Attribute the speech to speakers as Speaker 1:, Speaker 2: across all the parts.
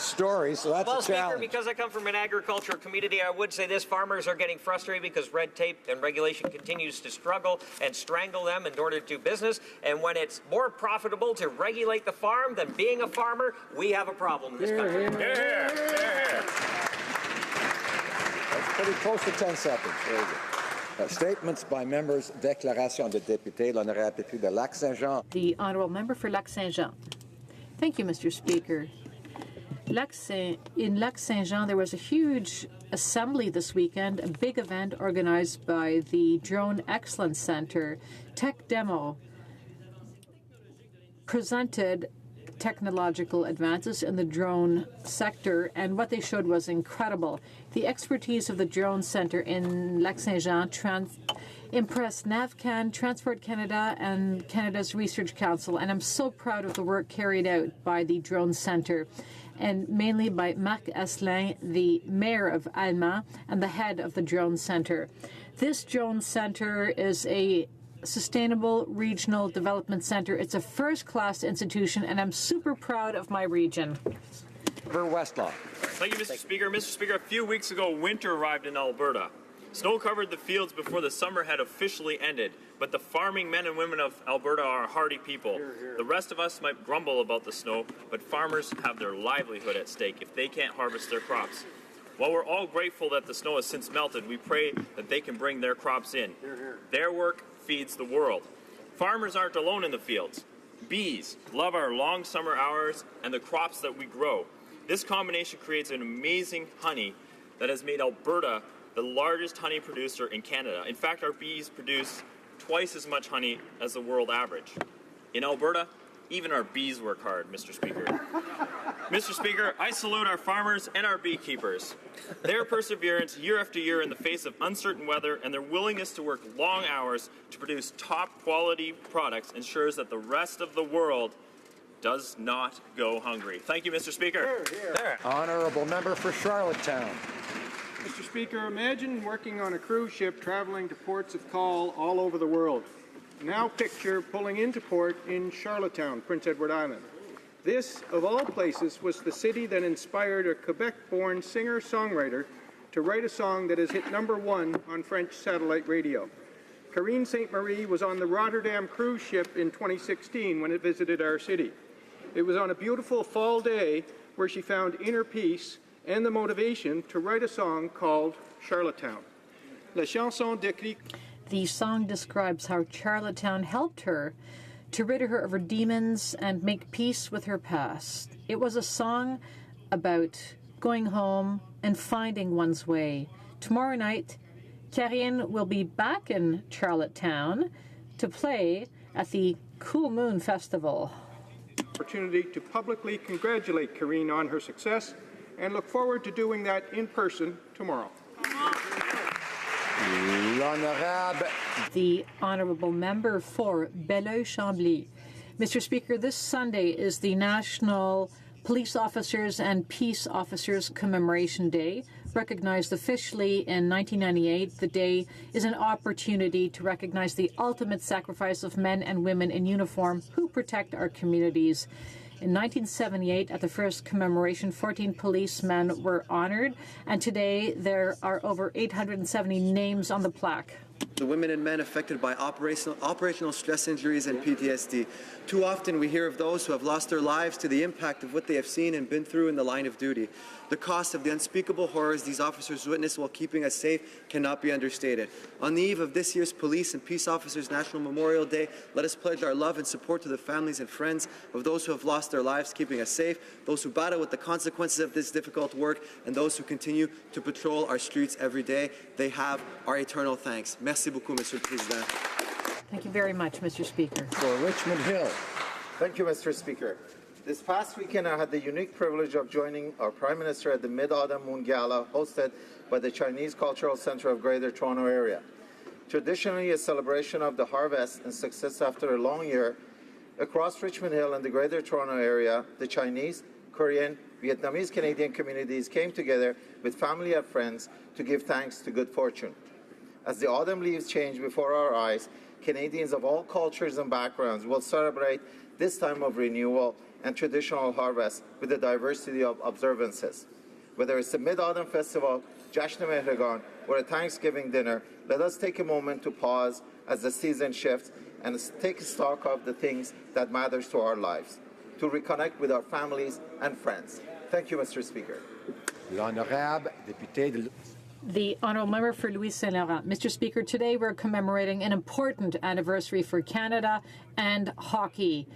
Speaker 1: story, so that's a challenge.
Speaker 2: Speaker, because I come from an agricultural community, I would say this: farmers are getting frustrated because red tape and regulation continues to struggle and strangle them in order to do business. And when it's more profitable to regulate the farm than being a farmer, we have a problem in this country.
Speaker 1: That's pretty close to 10 seconds. Very good. Statements by members, déclaration de députés, l'honorable député de Lac-Saint-Jean.
Speaker 3: The honourable member for Lac-Saint-Jean. Thank you, Mr. Speaker. In Lac-Saint-Jean, there was a huge assembly this weekend, a big event organized by the Drone Excellence Center. Tech Demo presented technological advances in the drone sector, and what they showed was incredible. The expertise of the Drone Center in Lac-Saint-Jean impressed NAVCAN, Transport Canada, and Canada's Research Council, and I'm so proud of the work carried out by the Drone Center, and mainly by Marc Asselin, the mayor of Allemand and the head of the Drone Center. This Drone Center is a Sustainable Regional Development Center. It's a first-class institution, and I'm super proud of my region.
Speaker 1: Westlaw.
Speaker 4: Thank you, Mr. Speaker. Mr. Speaker, a few weeks ago, winter arrived in Alberta. Snow covered the fields before the summer had officially ended, but the farming men and women of Alberta are hardy people. The rest of us might grumble about the snow, but farmers have their livelihood at stake if they can't harvest their crops. While we're all grateful that the snow has since melted, we pray that they can bring their crops in. Their work feeds the world. Farmers aren't alone in the fields. Bees love our long summer hours and the crops that we grow. This combination creates an amazing honey that has made Alberta the largest honey producer in Canada. In fact, our bees produce twice as much honey as the world average. In Alberta, even our bees work hard, Mr. Speaker. Mr. Speaker, I salute our farmers and our beekeepers. Their perseverance year after year in the face of uncertain weather and their willingness to work long hours to produce top quality products ensures that the rest of the world does not go hungry. Thank you, Mr. Speaker.
Speaker 1: Honourable member for Charlottetown.
Speaker 5: Mr. Speaker, imagine working on a cruise ship traveling to ports of call all over the world. Now picture pulling into port in Charlottetown, Prince Edward Island. This, of all places, was the city that inspired a Quebec-born singer-songwriter to write a song that has hit #1 on French satellite radio. Karine Sainte-Marie was on the Rotterdam cruise ship in 2016 when it visited our city. It was on a beautiful fall day where she found inner peace and the motivation to write a song called Charlottetown. La chanson décrit.
Speaker 3: The song describes how Charlottetown helped her to rid her of her demons and make peace with her past. It was a song about going home and finding one's way. Tomorrow night, Karine will be back in Charlottetown to play at the Cool Moon Festival.
Speaker 5: Opportunity to publicly congratulate Karine on her success and look forward to doing that in person tomorrow.
Speaker 3: The honourable member for Belleuil-Chambly. Mr. Speaker, this Sunday is the National Police Officers and Peace Officers Commemoration Day. Recognized officially in 1998, the day is an opportunity to recognize the ultimate sacrifice of men and women in uniform who protect our communities. In 1978, at the first commemoration, 14 policemen were honored, and today there are over 870 names on the plaque.
Speaker 6: The women and men affected by operational stress injuries and PTSD. Too often we hear of those who have lost their lives to the impact of what they have seen and been through in the line of duty. The cost of the unspeakable horrors these officers witness while keeping us safe cannot be understated. On the eve of this year's Police and Peace Officers National Memorial Day, let us pledge our love and support to the families and friends of those who have lost their lives keeping us safe, those who battle with the consequences of this difficult work, and those who continue to patrol our streets every day. They have our eternal thanks. Merci beaucoup, Monsieur le Président.
Speaker 3: Thank you very much, Mr. Speaker.
Speaker 1: For Richmond Hill.
Speaker 7: Thank you, Mr. Speaker. This past weekend, I had the unique privilege of joining our Prime Minister at the Mid-Autumn Moon Gala hosted by the Chinese Cultural Centre of Greater Toronto Area. Traditionally a celebration of the harvest and success after a long year, across Richmond Hill and the Greater Toronto Area, the Chinese, Korean, Vietnamese Canadian communities came together with family and friends to give thanks to good fortune. As the autumn leaves change before our eyes, Canadians of all cultures and backgrounds will celebrate this time of renewal and traditional harvest with a diversity of observances. Whether it's the Mid-Autumn Festival, Jashn Mehragan, or a Thanksgiving dinner, let us take a moment to pause as the season shifts and take stock of the things that matters to our lives, to reconnect with our families and friends. Thank you, Mr. Speaker.
Speaker 1: L'honorable député de...
Speaker 3: The honourable member for Louis Saint Laurent. Mr. Speaker, today we're commemorating an important anniversary for Canada and hockey.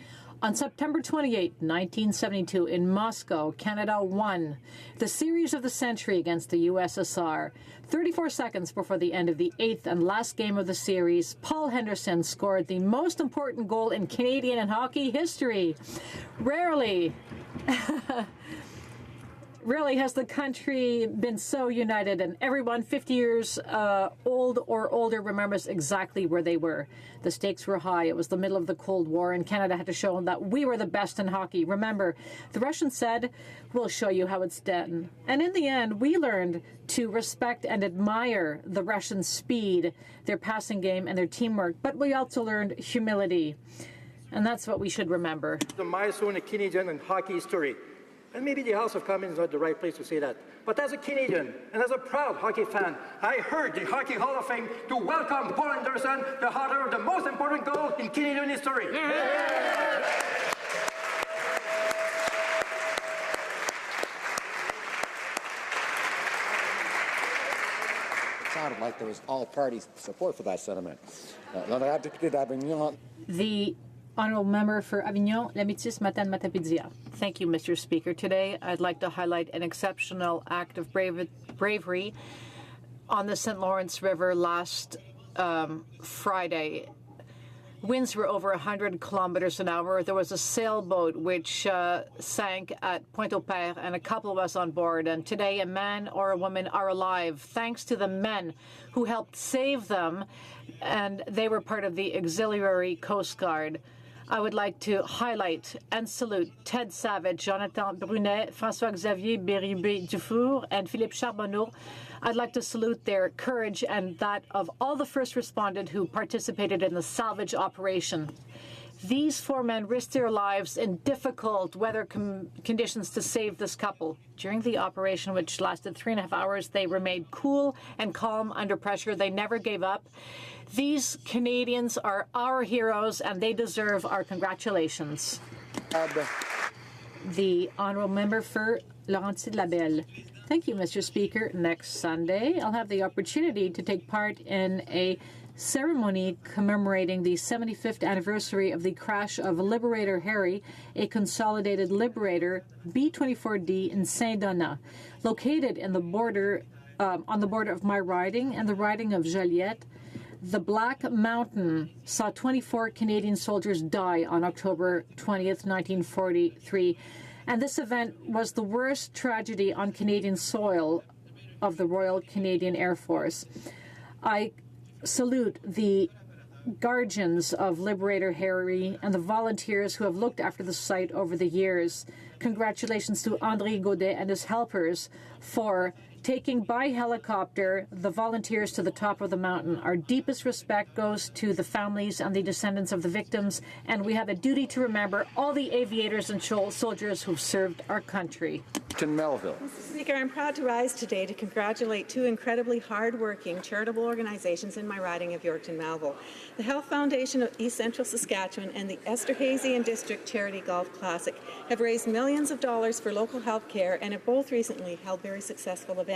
Speaker 3: On September 28, 1972, in Moscow, Canada won the series of the century against the USSR. 34 seconds before the end of the eighth and last game of the series, Paul Henderson scored the most important goal in Canadian and hockey history. Rarely has the country been so united, and everyone 50 years old or older remembers exactly where they were. The stakes were high. It was the middle of the Cold War, and Canada had to show that we were the best in hockey. Remember, the Russians said, "We'll show you how it's done." And in the end, we learned to respect and admire the Russian speed, their passing game, and their teamwork. But we also learned humility, and that's what we should remember.
Speaker 8: The milestone in Canadian and hockey history. And maybe the House of Commons is not the right place to say that. But as a Canadian and as a proud hockey fan, I heard the Hockey Hall of Fame to welcome Paul Anderson, the author of the most important goal in Canadian history. Yeah.
Speaker 1: It sounded like there was all-party support for that sentiment. L'honorable député d'Avignon.
Speaker 3: The honourable member for Avignon, Lamitis, Matane, Matapédia. Thank you, Mr. Speaker. Today, I'd like to highlight an exceptional act of bravery on the St. Lawrence River last Friday. Winds were over 100 kilometers an hour. There was a sailboat which sank at Pointe-au-Père, and a couple of us on board. And today, a man or a woman are alive, thanks to the men who helped save them, and they were part of the Auxiliary Coast Guard. I would like to highlight and salute Ted Savage, Jonathan Brunet, François-Xavier Bérubé-Dufour, and Philippe Charbonneau. I'd like to salute their courage and that of all the first responders who participated in the salvage operation. These four men risked their lives in difficult weather conditions to save this couple. During the operation, which lasted 3.5 hours, they remained cool and calm under pressure. They never gave up. These Canadians are our heroes, and they deserve our congratulations. The honourable member for Laurentides-Labelle. Thank you, Mr. Speaker. Next Sunday, I'll have the opportunity to take part in a ceremony commemorating the 75th anniversary of the crash of Liberator Harry, a consolidated Liberator B-24D in Saint-Donat, located in the border, on the border of my riding and the riding of Joliette. The Black Mountain saw 24 Canadian soldiers die on October 20th, 1943, and this event was the worst tragedy on Canadian soil of the Royal Canadian Air Force. I salute the guardians of Liberator Harry and the volunteers who have looked after the site over the years. Congratulations to André Godet and his helpers for taking by helicopter the volunteers to the top of the mountain. Our deepest respect goes to the families and the descendants of the victims, and we have a duty to remember all the aviators and soldiers who've served our country.
Speaker 1: Melville.
Speaker 9: Mr. Speaker, I'm proud to rise today to congratulate two incredibly hard-working charitable organizations in my riding of Yorkton Melville. The Health Foundation of East Central Saskatchewan and the Esterhazy District Charity Golf Classic have raised millions of dollars for local health care and have both recently held very successful events.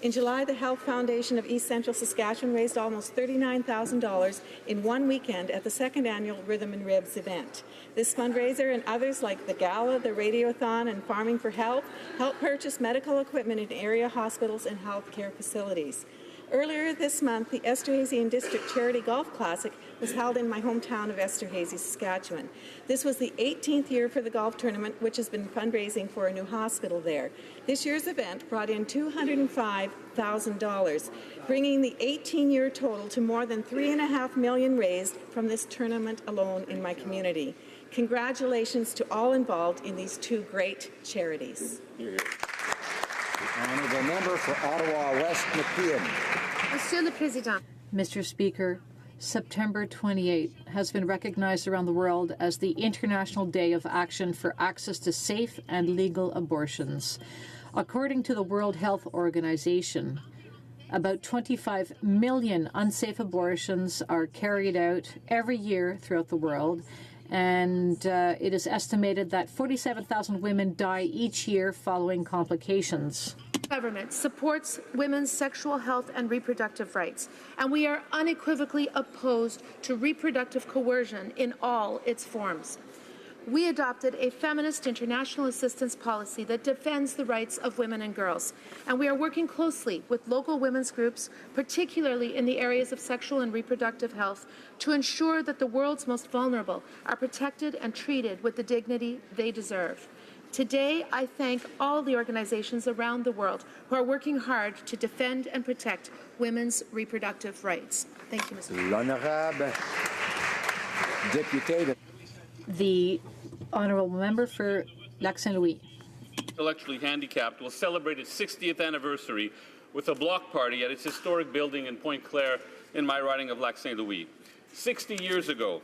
Speaker 9: In July, the Health Foundation of East Central Saskatchewan raised almost $39,000 in one weekend at the second annual Rhythm and Ribs event. This fundraiser and others like the Gala, the Radiothon, and Farming for Health help purchase medical equipment in area hospitals and healthcare facilities. Earlier this month, the Esterhazy District Charity Golf Classic was held in my hometown of Esterhazy, Saskatchewan. This was the 18th year for the golf tournament, which has been fundraising for a new hospital there. This year's event brought in $205,000, bringing the 18-year total to more than $3.5 million raised from this tournament alone in my community. Congratulations to all involved in these two great charities.
Speaker 1: The honourable member for Ottawa West, McKeon.
Speaker 3: Mr. Speaker, September 28 has been recognized around the world as the International Day of Action for Access to Safe and Legal Abortions. According to the World Health Organization, about 25 million unsafe abortions are carried out every year throughout the world, and it is estimated that 47,000 women die each year following complications.
Speaker 10: Government supports women's sexual health and reproductive rights, and we are unequivocally opposed to reproductive coercion in all its forms. We adopted a feminist international assistance policy that defends the rights of women and girls, and we are working closely with local women's groups, particularly in the areas of sexual and reproductive health, to ensure that the world's most vulnerable are protected and treated with the dignity they deserve. Today, I thank all the organizations around the world who are working hard to defend and protect women's reproductive rights. Thank you, Mr. Speaker.
Speaker 1: L'honorable député.
Speaker 3: The honourable member for Lac-Saint-Louis.
Speaker 11: Intellectually handicapped will celebrate its 60th anniversary with a block party at its historic building in Pointe Claire in my riding of Lac-Saint-Louis. 60 years ago,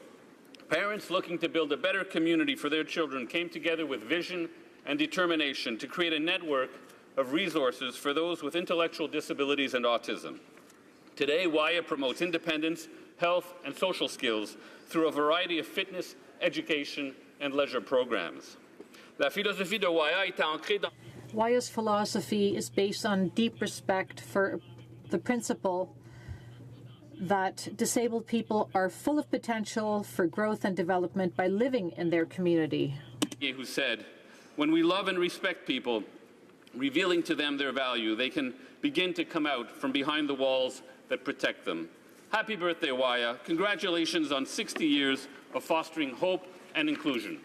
Speaker 11: parents looking to build a better community for their children came together with vision and determination to create a network of resources for those with intellectual disabilities and autism. Today, WIA promotes independence, health, and social skills through a variety of fitness, education, and leisure programs. La philosophie de WIA est ancrée dans...
Speaker 3: WIA's philosophy is based on deep respect for the principle that disabled people are full of potential for growth and development by living in their community.
Speaker 11: Who said, when we love and respect people, revealing to them their value, they can begin to come out from behind the walls that protect them. Happy birthday, WIA. Congratulations on 60 years of fostering hope and inclusion.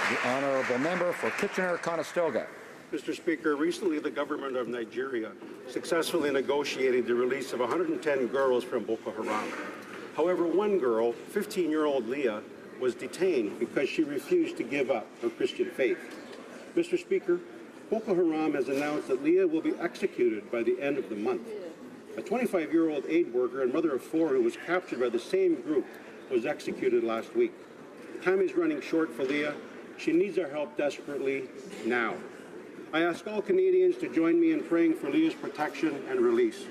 Speaker 1: The honourable member for Kitchener-Conestoga.
Speaker 12: Mr. Speaker, recently the government of Nigeria successfully negotiated the release of 110 girls from Boko Haram. However, one girl, 15-year-old Leah, was detained because she refused to give up her Christian faith. Mr. Speaker, Boko Haram has announced that Leah will be executed by the end of the month. A 25-year-old aid worker and mother of 4 who was captured by the same group was executed last week. Time is running short for Leah. She needs our help desperately now. I ask all Canadians to join me in praying for Leah's protection and release.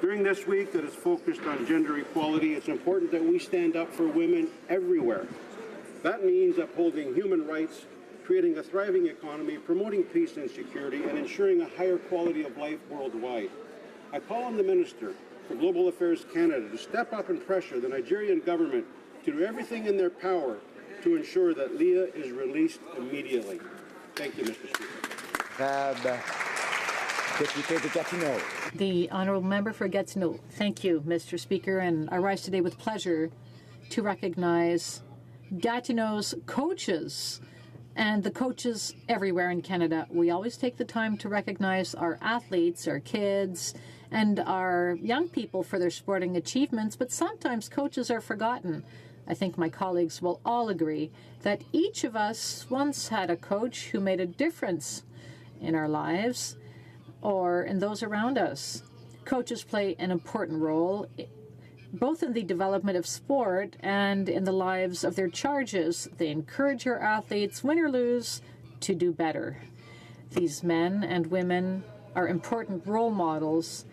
Speaker 12: During this week that is focused on gender equality, it's important that we stand up for women everywhere. That means upholding human rights, creating a thriving economy, promoting peace and security, and ensuring a higher quality of life worldwide. I call on the Minister for Global Affairs Canada to step up and pressure the Nigerian government to do everything in their power to ensure that Leah is released immediately. Thank you, Mr. Speaker.
Speaker 3: The honourable member for Gatineau. Thank you, Mr. Speaker, and I rise today with pleasure to recognize Gatineau's coaches and the coaches everywhere in Canada. We always take the time to recognize our athletes, our kids, and our young people for their sporting achievements, but sometimes coaches are forgotten. I think my colleagues will all agree that each of us once had a coach who made a difference in our lives or in those around us. Coaches play an important role both in the development of sport and in the lives of their charges. They encourage our athletes, win or lose, to do better. These men and women are important role models,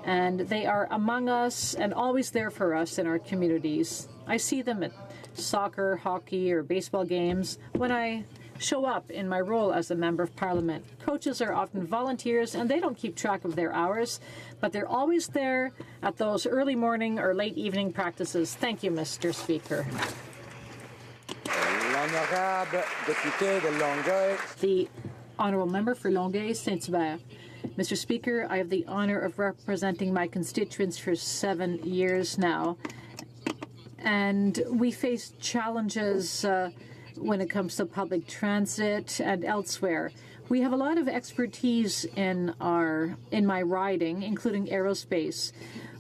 Speaker 3: and they are among us and always there for us in our communities. I see them at soccer, hockey, or baseball games when I show up in my role as a member of Parliament. Coaches are often volunteers and they don't keep track of their hours, but they're always there at those early morning or late evening practices. Thank you, Mr. Speaker.
Speaker 1: L'honorable député de Longueuil.
Speaker 3: The honourable member for Longueuil-Saint-Hubert. Mr. Speaker, I have the honour of representing my constituents for 7 years now, and we face challenges when it comes to public transit and elsewhere. We have a lot of expertise in my riding, including aerospace.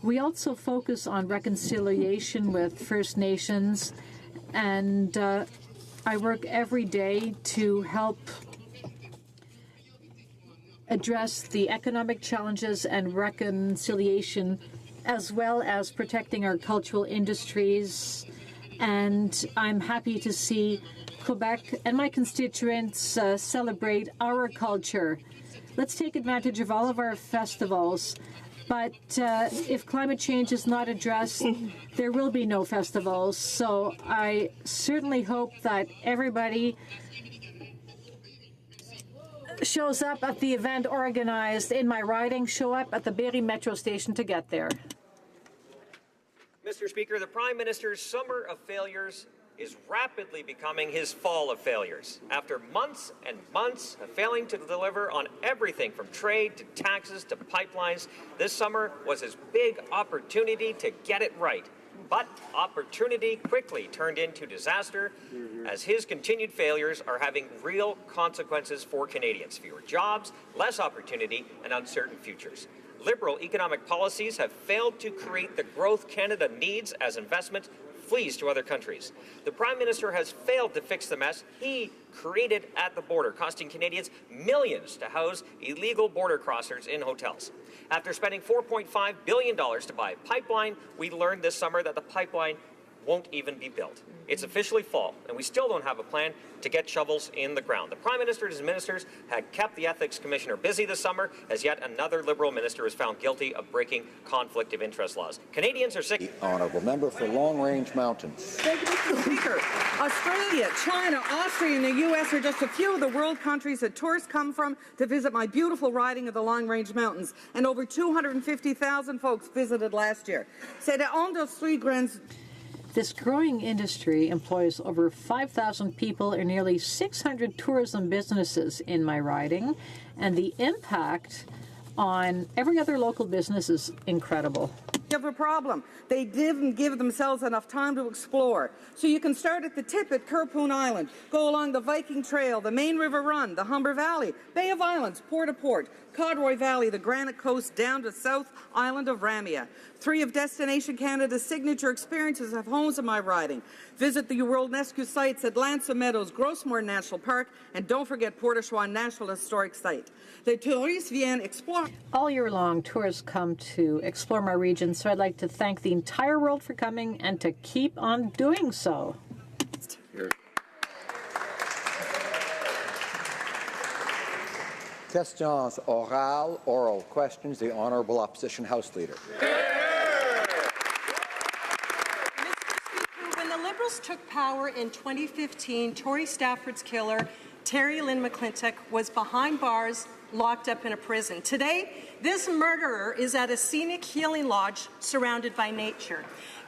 Speaker 3: We also focus on reconciliation with First Nations, and I work every day to help address the economic challenges and reconciliation, as well as protecting our cultural industries. And I'm happy to see Quebec and my constituents celebrate our culture. Let's take advantage of all of our festivals. But if climate change is not addressed, there will be no festivals. So I certainly hope that everybody shows up at the event organized in my riding, show up at the Berry Metro Station to get there.
Speaker 2: Mr. Speaker, the Prime Minister's summer of failures is rapidly becoming his fall of failures. After months and months of failing to deliver on everything from trade to taxes to pipelines, this summer was his big opportunity to get it right. But opportunity quickly turned into disaster as his continued failures are having real consequences for Canadians. Fewer jobs, less opportunity, and uncertain futures. Liberal economic policies have failed to create the growth Canada needs as investment flees to other countries. The Prime Minister has failed to fix the mess he created at the border, costing Canadians millions to house illegal border crossers in hotels. After spending $4.5 billion to buy a pipeline, we learned this summer that the pipeline won't even be built. It's officially fall, and we still don't have a plan to get shovels in the ground. The Prime Minister and his ministers had kept the Ethics Commissioner busy this summer as yet another Liberal minister was found guilty of breaking conflict of interest laws. Canadians are sick.
Speaker 1: The honourable member for Long Range Mountains.
Speaker 13: Thank you, Mr. Speaker. Australia, China, Austria, and the U.S. are just a few of the world countries that tourists come from to visit my beautiful riding of the Long Range Mountains, and over 250,000 folks visited last year. C'est l'industrie grands.
Speaker 3: This growing industry employs over 5,000 people and nearly 600 tourism businesses in my riding, and the impact on every other local business is incredible.
Speaker 13: Have a problem. They didn't give themselves enough time to explore. So you can start at the tip at Kerpoon Island, go along the Viking Trail, the Main River Run, the Humber Valley, Bay of Islands, Port to Port, Codroy Valley, the Granite Coast, down to South Island of Ramia. 3 of Destination Canada's signature experiences have homes in my riding. Visit the World Nescu sites at Lansa Meadows, Grossmore National Park, and don't forget Port au Choix National Historic Site. The tourists viennent explore.
Speaker 3: All year long, tourists come to explore my region, so I'd like to thank the entire world for coming and to keep on doing so.
Speaker 1: Here. Questions orales, oral questions. The Honourable Opposition House Leader.
Speaker 14: When the Liberals took power in 2015, Tory Stafford's killer, Terry Lynn McClintock, was behind bars, locked up in a prison. Today, this murderer is at a scenic healing lodge surrounded by nature.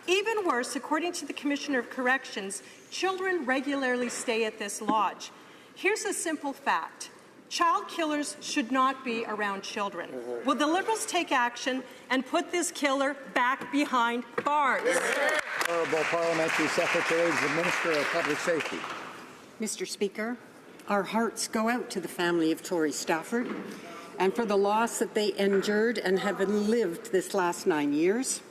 Speaker 14: Even worse, according to the Commissioner of Corrections, children regularly stay at this lodge. Here's a simple fact. Child killers should not be around children. Will the Liberals take action and put this killer back behind bars?
Speaker 1: Honourable Parliamentary Secretary to the Minister of Public Safety.
Speaker 15: Mr. Speaker, our hearts go out to the family of Tory Stafford and for the loss that they endured and have lived this last 9 years.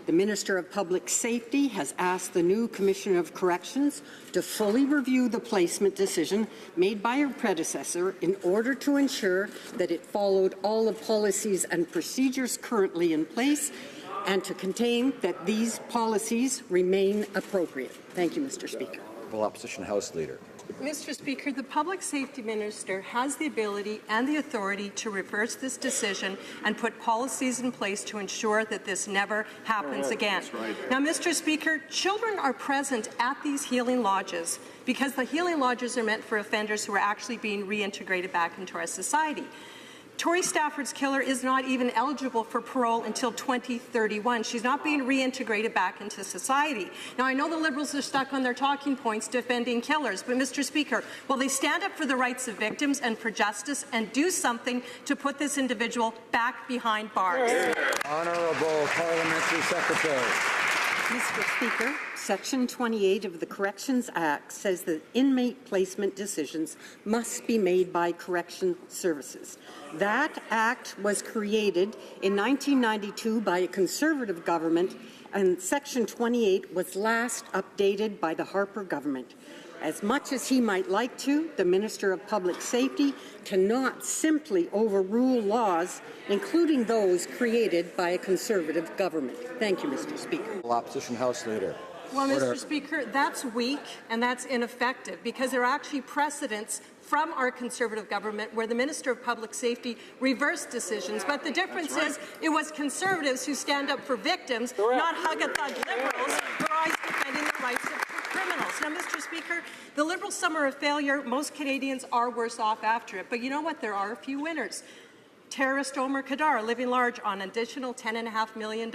Speaker 15: The Minister of Public Safety has asked the new Commissioner of Corrections to fully review the placement decision made by her predecessor in order to ensure that it followed all the policies and procedures currently in place and to contain that these policies remain appropriate. Thank you, Mr. Speaker.
Speaker 1: Honourable Opposition House Leader.
Speaker 14: Mr. Speaker, the Public Safety Minister has the ability and the authority to reverse this decision and put policies in place to ensure that this never happens again. Now, Mr. Speaker, children are present at these healing lodges because the healing lodges are meant for offenders who are actually being reintegrated back into our society. Tory Stafford's killer is not even eligible for parole until 2031. She's not being reintegrated back into society. Now, I know the Liberals are stuck on their talking points defending killers, but, Mr. Speaker, will they stand up for the rights of victims and for justice and do something to put this individual back behind bars?
Speaker 1: Honourable Parliamentary Secretary.
Speaker 15: Mr. Speaker, Section 28 of the Corrections Act says that inmate placement decisions must be made by Correction Services. That act was created in 1992 by a Conservative government, and Section 28 was last updated by the Harper government. As much as he might like to, the Minister of Public Safety cannot simply overrule laws, including those created by a Conservative government. Thank you, Mr. Speaker.
Speaker 1: Opposition House Leader.
Speaker 14: Well,
Speaker 1: Order.
Speaker 14: Mr. Speaker, that's weak and that's ineffective because there are actually precedents from our Conservative government where the Minister of Public Safety reversed decisions. But the difference is it was Conservatives who stand up for victims, not hug-a-thug Liberals who are always defending the rights of criminals. Now, Mr. Speaker, the Liberal summer of failure, most Canadians are worse off after it. But you know what? There are a few winners. Terrorist Omar Khadr living large on an additional $10.5 million.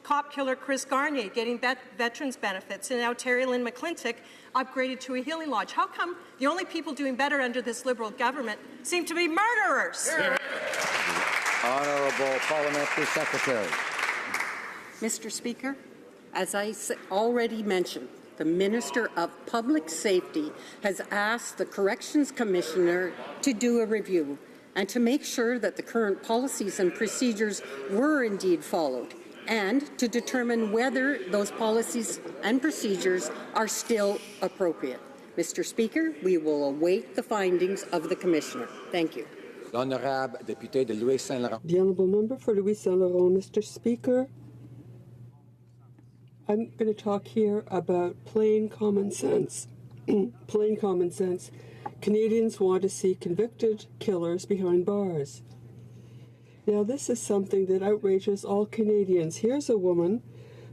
Speaker 14: Cop killer Chris Garnier getting veterans benefits. And now Terry Lynn McClintock upgraded to a healing lodge. How come the only people doing better under this Liberal government seem to be murderers?
Speaker 1: Honourable Parliamentary Secretary.
Speaker 15: Mr. Speaker, as I already mentioned, the Minister of Public Safety has asked the Corrections Commissioner to do a review and to make sure that the current policies and procedures were indeed followed, and to determine whether those policies and procedures are still appropriate. Mr. Speaker, we will await the findings of the Commissioner. Thank you.
Speaker 1: L'honorable député de Louis Saint-Laurent.
Speaker 16: The Honourable Member for Louis Saint-Laurent. Mr. Speaker, I'm going to talk here about plain common sense. Plain common sense. Canadians want to see convicted killers behind bars. Now, this is something that outrages all Canadians. Here's a woman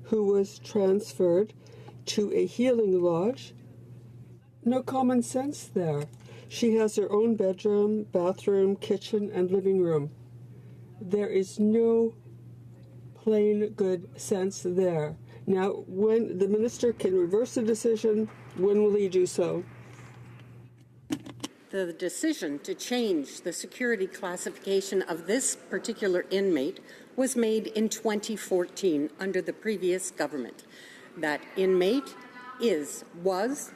Speaker 16: who was transferred to a healing lodge. No common sense there. She has her own bedroom, bathroom, kitchen, and living room. There is no plain good sense there. Now, when the minister can reverse the decision, when will he do so?
Speaker 15: The decision to change the security classification of this particular inmate was made in 2014 under the previous government. That inmate was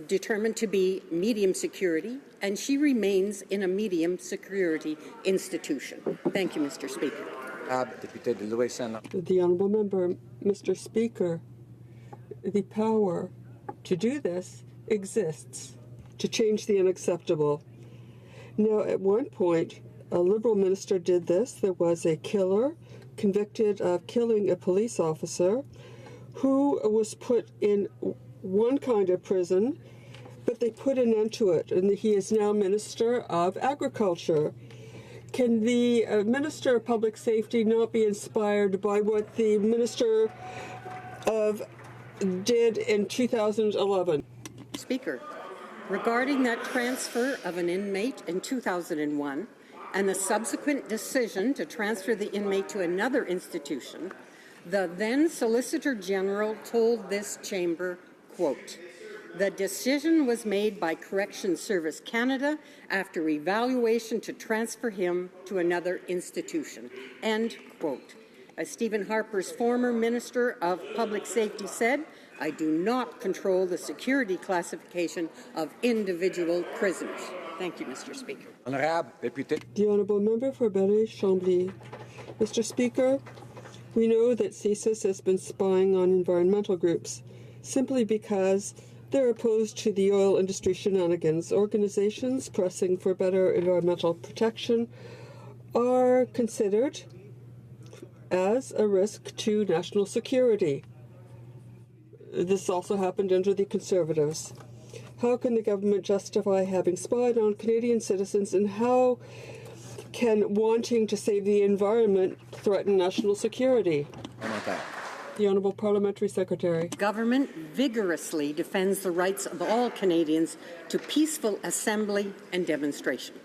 Speaker 15: determined to be medium security, and she remains in a medium security institution. Thank you, Mr. Speaker.
Speaker 16: The Honourable Member, Mr. Speaker, the power to do this exists, to change the unacceptable. Now, at one point, a Liberal minister did this. There was a killer convicted of killing a police officer who was put in one kind of prison, but they put an end to it, and he is now Minister of Agriculture. Can the Minister of Public Safety not be inspired by what the Minister did in 2011?
Speaker 15: Speaker, regarding that transfer of an inmate in 2001 and the subsequent decision to transfer the inmate to another institution, the then Solicitor General told this chamber, quote, "The decision was made by Corrections Service Canada after evaluation to transfer him to another institution." End quote. As Stephen Harper's former Minister of Public Safety said, "I do not control the security classification of individual prisoners." Thank you, Mr. Speaker.
Speaker 16: The Honourable Member for Berry-Chambly. Mr. Speaker, we know that CSIS has been spying on environmental groups simply because they're opposed to the oil industry shenanigans. Organizations pressing for better environmental protection are considered as a risk to national security. This also happened under the Conservatives. How can the government justify having spied on Canadian citizens, and how can wanting to save the environment threaten national security? The Honourable Parliamentary Secretary.
Speaker 15: Government vigorously defends the rights of all Canadians to peaceful assembly and demonstration.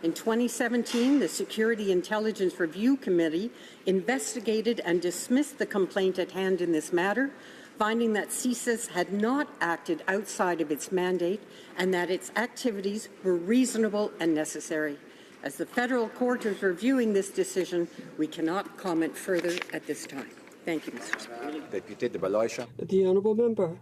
Speaker 15: In 2017, the Security Intelligence Review Committee investigated and dismissed the complaint at hand in this matter, finding that CSIS had not acted outside of its mandate and that its activities were reasonable and necessary. As the federal court is reviewing this decision, we cannot comment further at this time. Thank you, Mr. Speaker.
Speaker 16: The Honourable Member.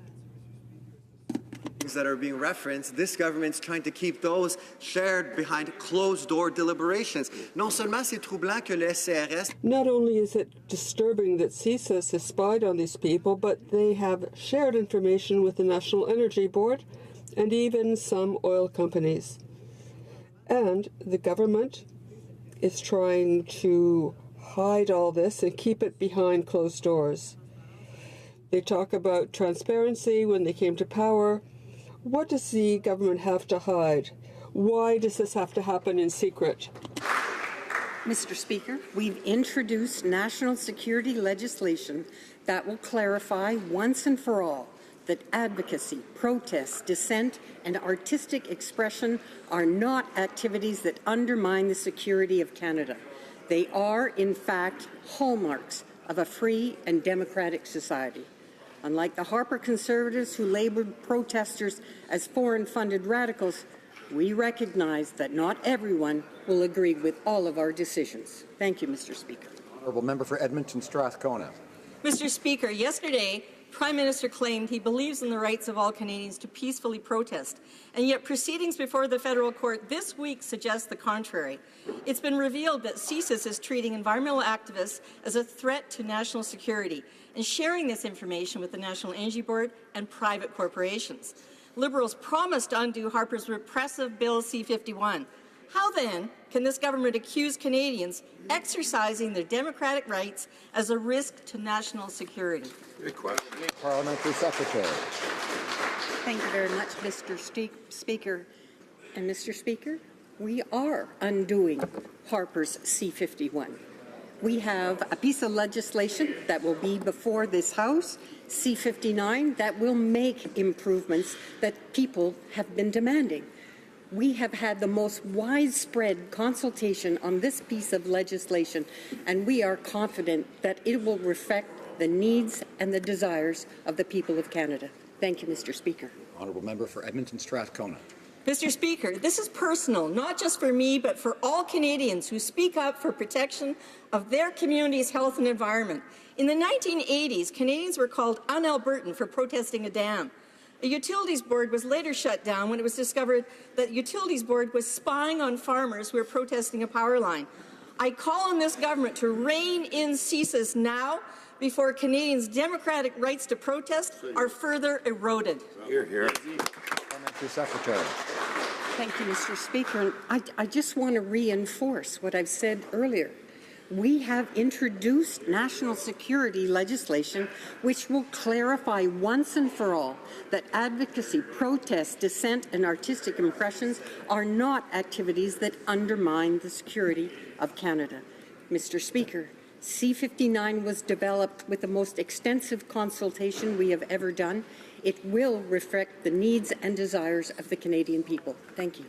Speaker 6: That are being referenced, this government's trying to keep those shared behind closed-door deliberations. Non seulement c'est troublant que le SCRS...
Speaker 16: Not only is it disturbing that CSIS has spied on these people, but they have shared information with the National Energy Board and even some oil companies. And the government is trying to hide all this and keep it behind closed doors. They talk about transparency when they came to power. What does the government have to hide? Why does this have to happen in secret?
Speaker 15: Mr. Speaker, we've introduced national security legislation that will clarify once and for all that advocacy, protest, dissent, and artistic expression are not activities that undermine the security of Canada. They are, in fact, hallmarks of a free and democratic society. Unlike the Harper Conservatives who labelled protesters as foreign-funded radicals, we recognize that not everyone will agree with all of our decisions. Thank you, Mr. Speaker.
Speaker 1: Honourable member for Edmonton Strathcona.
Speaker 17: Mr. Speaker, yesterday, Prime Minister claimed he believes in the rights of all Canadians to peacefully protest, and yet proceedings before the federal court this week suggest the contrary. It's been revealed that CSIS is treating environmental activists as a threat to national security and sharing this information with the National Energy Board and private corporations. Liberals promised to undo Harper's repressive Bill C-51. How then can this government accuse Canadians exercising their democratic rights as a risk to national security?
Speaker 1: Parliamentary Secretary.
Speaker 15: Thank you very much, Mr. Speaker. And Mr. Speaker, we are undoing Harper's C-51. We have a piece of legislation that will be before this House, C-59, that will make improvements that people have been demanding. We have had the most widespread consultation on this piece of legislation, and we are confident that it will reflect the needs and the desires of the people of Canada. Thank you, Mr. Speaker.
Speaker 1: Honourable member for Edmonton Strathcona.
Speaker 17: Mr. Speaker, this is personal, not just for me, but for all Canadians who speak up for protection of their community's health and environment. In the 1980s, Canadians were called un-Albertan for protesting a dam. A utilities board was later shut down when it was discovered that the utilities board was spying on farmers who were protesting a power line. I call on this government to rein in CSIS now before Canadians' democratic rights to protest are further eroded.
Speaker 1: Hear, hear. Parliamentary Secretary.
Speaker 15: Thank you, Mr. Speaker. I just want to reinforce what I've said earlier. We have introduced national security legislation which will clarify once and for all that advocacy, protest, dissent, and artistic impressions are not activities that undermine the security of Canada. Mr. Speaker, C-59 was developed with the most extensive consultation we have ever done. It will reflect the needs and desires of the Canadian people. Thank you.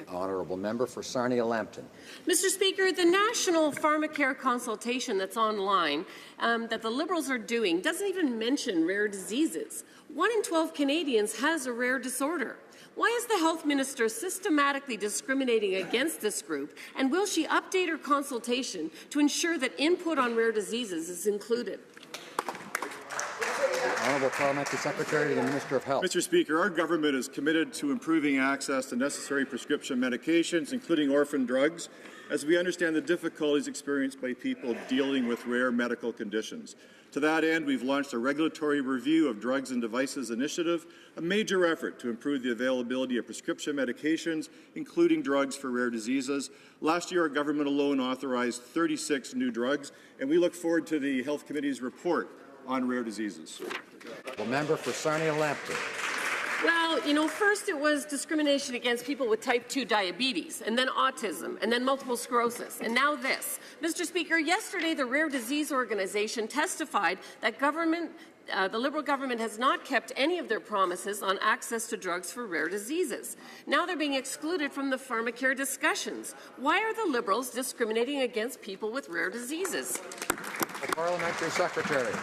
Speaker 1: Honourable member for Sarnia-Lambton.
Speaker 18: Mr. Speaker, the national pharmacare consultation that's online that the Liberals are doing doesn't even mention rare diseases. 1 in 12 Canadians has a rare disorder. Why is the Health Minister systematically discriminating against this group, and will she update her consultation to ensure that input on rare diseases is included?
Speaker 1: Honourable Parliamentary Secretary to the Minister of Health.
Speaker 19: Mr. Speaker, our government is committed to improving access to necessary prescription medications, including orphan drugs, as we understand the difficulties experienced by people dealing with rare medical conditions. To that end, we've launched a regulatory review of drugs and devices initiative, a major effort to improve the availability of prescription medications, including drugs for rare diseases. Last year, our government alone authorized 36 new drugs, and we look forward to the Health Committee's report on rare diseases.
Speaker 1: The member for Sarnia-Lambton.
Speaker 18: Well, first it was discrimination against people with type 2 diabetes, and then autism, and then multiple sclerosis, and now this. Mr. Speaker, yesterday the Rare Disease Organization testified that the Liberal government has not kept any of their promises on access to drugs for rare diseases. Now they're being excluded from the pharmacare discussions. Why are the Liberals discriminating against people with rare diseases?
Speaker 1: The Parliamentary Secretary.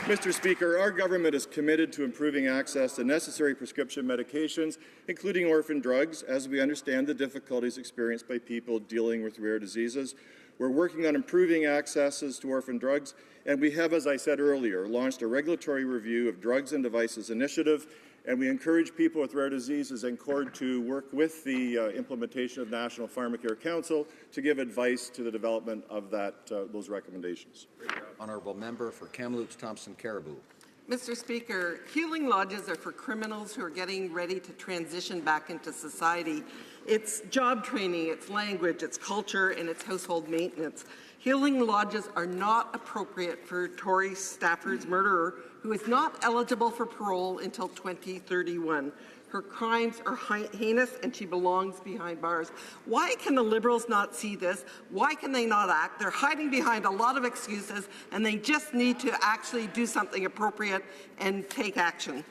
Speaker 19: Mr. Speaker, our government is committed to improving access to necessary prescription medications, including orphan drugs, as we understand the difficulties experienced by people dealing with rare diseases. We're working on improving accesses to orphan drugs, and we have, as I said earlier, launched a regulatory review of drugs and devices initiative, and we encourage people with rare diseases and CORD to work with the implementation of National Pharmacare Council to give advice to the development of those recommendations.
Speaker 1: Honourable member for Kamloops Thompson Caribou.
Speaker 20: Mr. Speaker, healing lodges are for criminals who are getting ready to transition back into society. It's job training, it's language, it's culture, and it's household maintenance. Healing lodges are not appropriate for Tory Stafford's murderer, who is not eligible for parole until 2031. Her crimes are heinous and she belongs behind bars. Why can the Liberals not see this? Why can they not act? They're hiding behind a lot of excuses and they just need to actually do something appropriate and take action.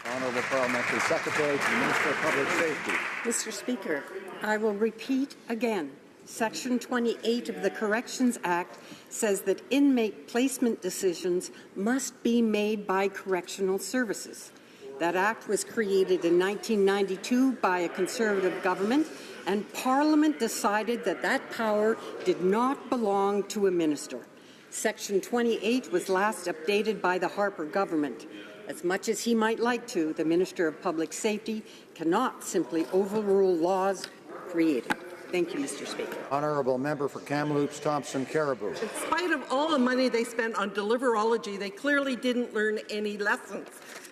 Speaker 1: Honourable Parliamentary Secretary to the Minister of Public Safety.
Speaker 15: Mr. Speaker, I will repeat again. Section 28 of the Corrections Act says that inmate placement decisions must be made by correctional services. That act was created in 1992 by a Conservative government, and Parliament decided that that power did not belong to a minister. Section 28 was last updated by the Harper government. As much as he might like to, the Minister of Public Safety cannot simply overrule laws created. Thank you, Mr. Speaker.
Speaker 1: Honourable Member for Kamloops Thompson Caribou.
Speaker 20: In spite of all the money they spent on deliverology, they clearly didn't learn any lessons.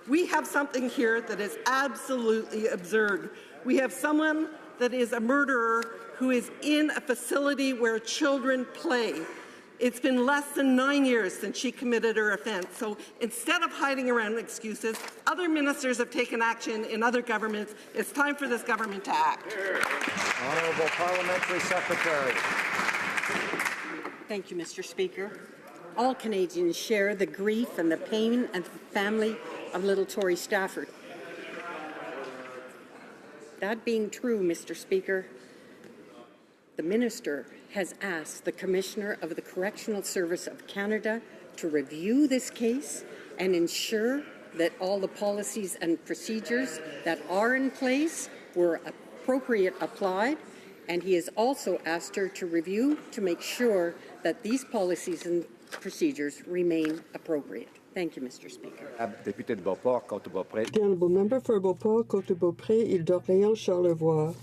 Speaker 20: We have something here that is absolutely absurd. We have someone that is a murderer who is in a facility where children play. It's been less than 9 years since she committed her offence. So instead of hiding around excuses, other ministers have taken action in other governments. It's time for this government to act.
Speaker 1: Honourable Parliamentary Secretary.
Speaker 15: Thank you, Mr. Speaker. All Canadians share the grief and the pain and the family of little Tory Stafford. That being true, Mr. Speaker, the Minister has asked the Commissioner of the Correctional Service of Canada to review this case and ensure that all the policies and procedures that are in place were appropriately applied, and he has also asked her to review to make sure that these policies and procedures remain appropriate. Thank you, Mr. Speaker.
Speaker 1: Député de Beauport, Côte-de-Beaupré.
Speaker 16: The Honourable Member for Beauport, Côte-de-Beaupré, Île d'Orléans, Charlevoix.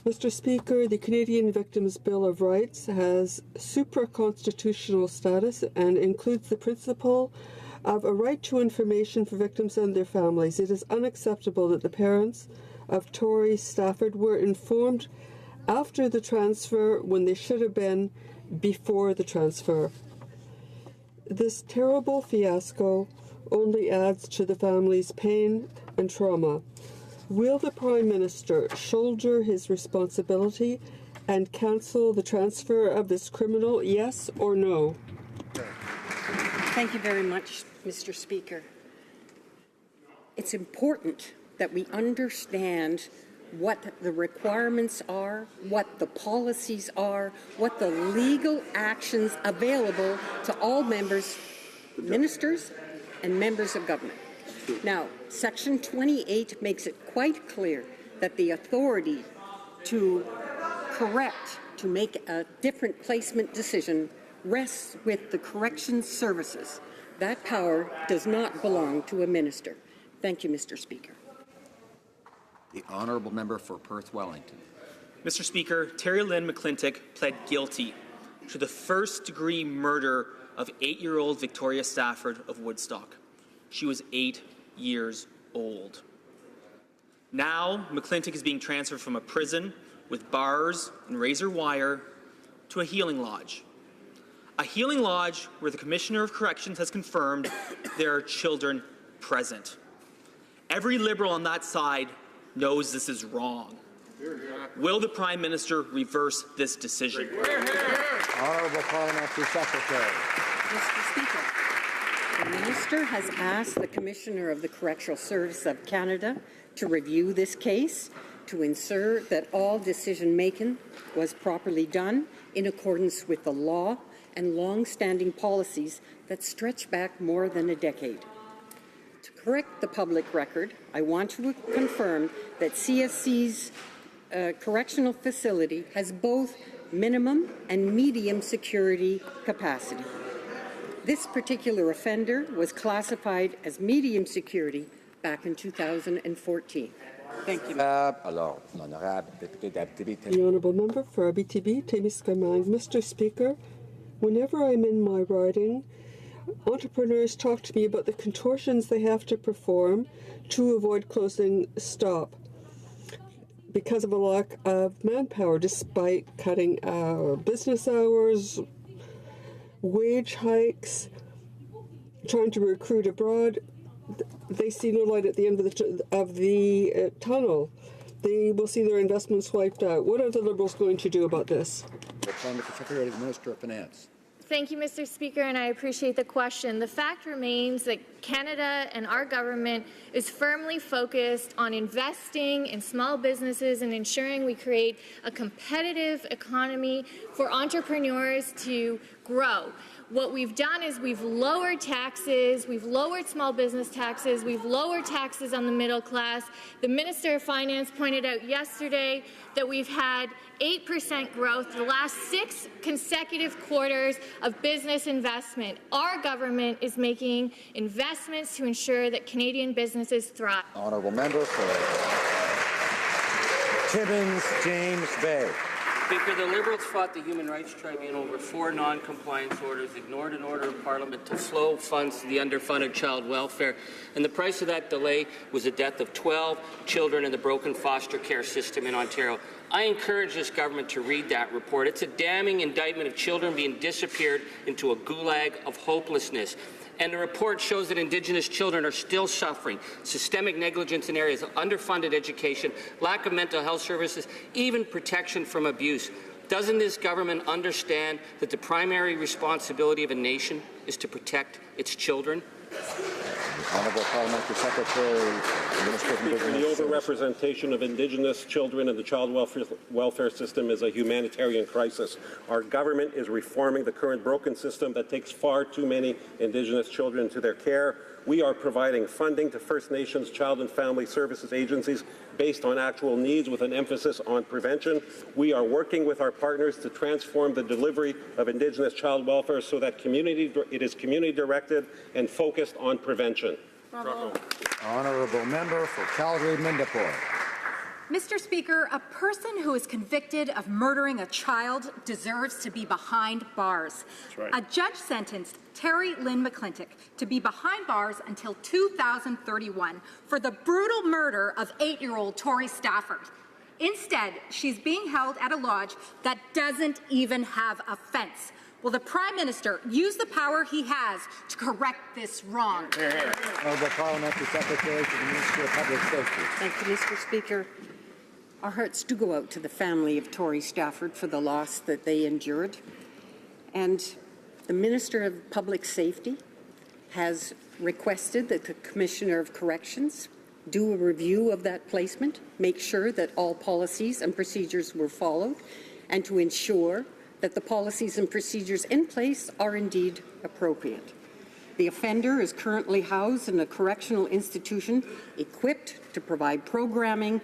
Speaker 16: Mr. Speaker, the Canadian Victims' Bill of Rights has supra-constitutional status and includes the principle of a right to information for victims and their families. It is unacceptable that the parents of Tory Stafford were informed after the transfer when they should have been before the transfer. This terrible fiasco only adds to the family's pain and trauma. Will the Prime Minister shoulder his responsibility and cancel the transfer of this criminal, yes or no?
Speaker 15: Thank you very much, Mr. Speaker. It's important that we understand what the requirements are, what the policies are, what the legal actions available to all members, ministers, and members of government. Now, Section 28 makes it quite clear that the authority to correct, to make a different placement decision rests with the corrections services. That power does not belong to a minister. Thank you, Mr. Speaker.
Speaker 1: The Honourable Member for Perth Wellington.
Speaker 21: Mr. Speaker, Terry Lynn McClintock pled guilty to the first-degree murder of 8-year-old Victoria Stafford of Woodstock. She was 8 years old. Now, McClintock is being transferred from a prison with bars and razor wire to a healing lodge. A healing lodge where the Commissioner of Corrections has confirmed there are children present. Every Liberal on that side knows this is wrong. Will the Prime Minister reverse this decision?
Speaker 1: Honourable Parliamentary Secretary.
Speaker 15: Mr. Speaker, the Minister has asked the Commissioner of the Correctional Service of Canada to review this case to ensure that all decision-making was properly done in accordance with the law and long-standing policies that stretch back more than a decade. To correct the public record, I want to confirm that CSC's correctional facility has both minimum and medium security capacity. This particular offender was classified as medium security back in 2014. Thank you.
Speaker 1: The
Speaker 16: Honourable Member for Abitibi, Témiscamingue. Mr. Speaker, whenever I'm in my riding, entrepreneurs talk to me about the contortions they have to perform to avoid closing stop because of a lack of manpower, despite cutting business hours, wage hikes, trying to recruit abroad. They see no light at the end of the tunnel. They will see their investments wiped out. What are the Liberals going to do about this?
Speaker 1: The Secretary to the Minister of Finance.
Speaker 4: Thank you, Mr. Speaker, and I appreciate the question. The fact remains that Canada and our government is firmly focused on investing in small businesses and ensuring we create a competitive economy for entrepreneurs to grow. What we've done is we've lowered taxes, we've lowered small business taxes, we've lowered taxes on the middle class. The Minister of Finance pointed out yesterday that we've had 8% growth the last 6 consecutive quarters of business investment. Our government is making investments to ensure that Canadian businesses thrive.
Speaker 1: Honourable member for Timmins, James Bay.
Speaker 22: Speaker, the Liberals fought the Human Rights Tribunal over 4 non-compliance orders, ignored an order of Parliament to flow funds to the underfunded child welfare, and the price of that delay was the death of 12 children in the broken foster care system in Ontario. I encourage this government to read that report. It's a damning indictment of children being disappeared into a gulag of hopelessness. And the report shows that Indigenous children are still suffering systemic negligence in areas of underfunded education, lack of mental health services, even protection from abuse. Doesn't this government understand that the primary responsibility of a nation is to protect its children?
Speaker 1: Honourable Parliamentary Secretary, Minister of
Speaker 12: Speaker, the overrepresentation of Indigenous children in the child welfare system is a humanitarian crisis. Our government is reforming the current broken system that takes far too many Indigenous children into their care. We are providing funding to First Nations child and family services agencies based on actual needs with an emphasis on prevention. We are working with our partners to transform the delivery of Indigenous child welfare so that it is community-directed and focused on prevention.
Speaker 1: Bravo. Honourable member for Calgary-Mindapore.
Speaker 23: Mr. Speaker, a person who is convicted of murdering a child deserves to be behind bars.
Speaker 12: That's right.
Speaker 23: A judge sentenced Terry Lynn McClintock to be behind bars until 2031 for the brutal murder of 8-year-old Tori Stafford. Instead, she's being held at a lodge that doesn't even have a fence. Will the Prime Minister use the power he has to correct this wrong?
Speaker 1: Honourable Parliamentary Secretary to the Minister of Public Safety.
Speaker 15: Thank you, Mr. Speaker. Our hearts do go out to the family of Tori Stafford for the loss that they endured. And the Minister of Public Safety has requested that the Commissioner of Corrections do a review of that placement, make sure that all policies and procedures were followed, and to ensure that the policies and procedures in place are indeed appropriate. The offender is currently housed in a correctional institution equipped to provide programming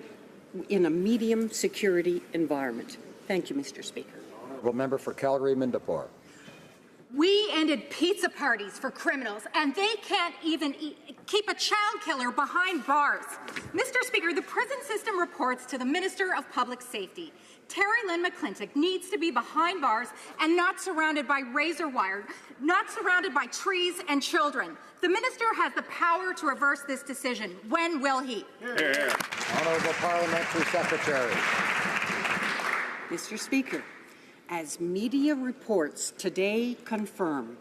Speaker 15: in a medium security environment. Thank you, Mr. Speaker.
Speaker 1: Honourable member for Calgary-Mindapore.
Speaker 23: We ended pizza parties for criminals, and they can't even keep a child killer behind bars. Mr. Speaker, the prison system reports to the Minister of Public Safety. Terry Lynn McClintock needs to be behind bars and not surrounded by razor wire, not surrounded by trees and children. The minister has the power to reverse this decision. When will he?
Speaker 1: Honourable Parliamentary Secretary.
Speaker 15: Mr. Speaker, as media reports today confirm,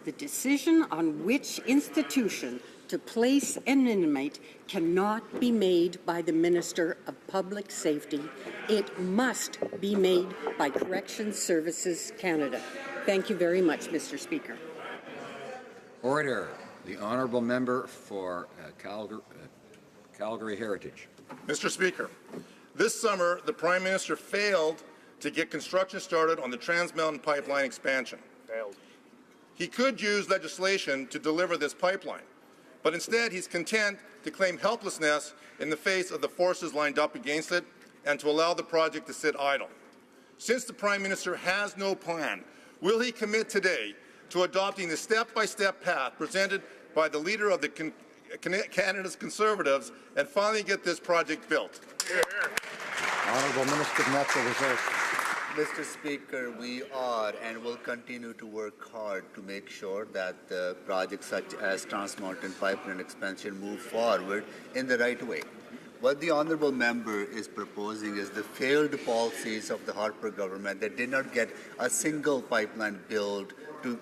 Speaker 15: the decision on which institution to place an inmate cannot be made by the Minister of Public Safety. It must be made by Corrections Services Canada. Thank you very much, Mr. Speaker.
Speaker 1: Order. The honourable member for Calgary Heritage.
Speaker 24: Mr. Speaker, this summer the Prime Minister failed to get construction started on the Trans Mountain Pipeline expansion. Failed. He could use legislation to deliver this pipeline, but instead he's content to claim helplessness in the face of the forces lined up against it and to allow the project to sit idle. Since the Prime Minister has no plan, will he commit today to adopting the step-by-step path presented by the leader of the Canada's Conservatives and finally get this project built?
Speaker 1: Honourable Minister of Natural Resources.
Speaker 5: Mr. Speaker, we are and will continue to work hard to make sure that projects such as Trans Mountain Pipeline expansion move forward in the right way. What the honourable member is proposing is the failed policies of the Harper government that did not get a single pipeline built to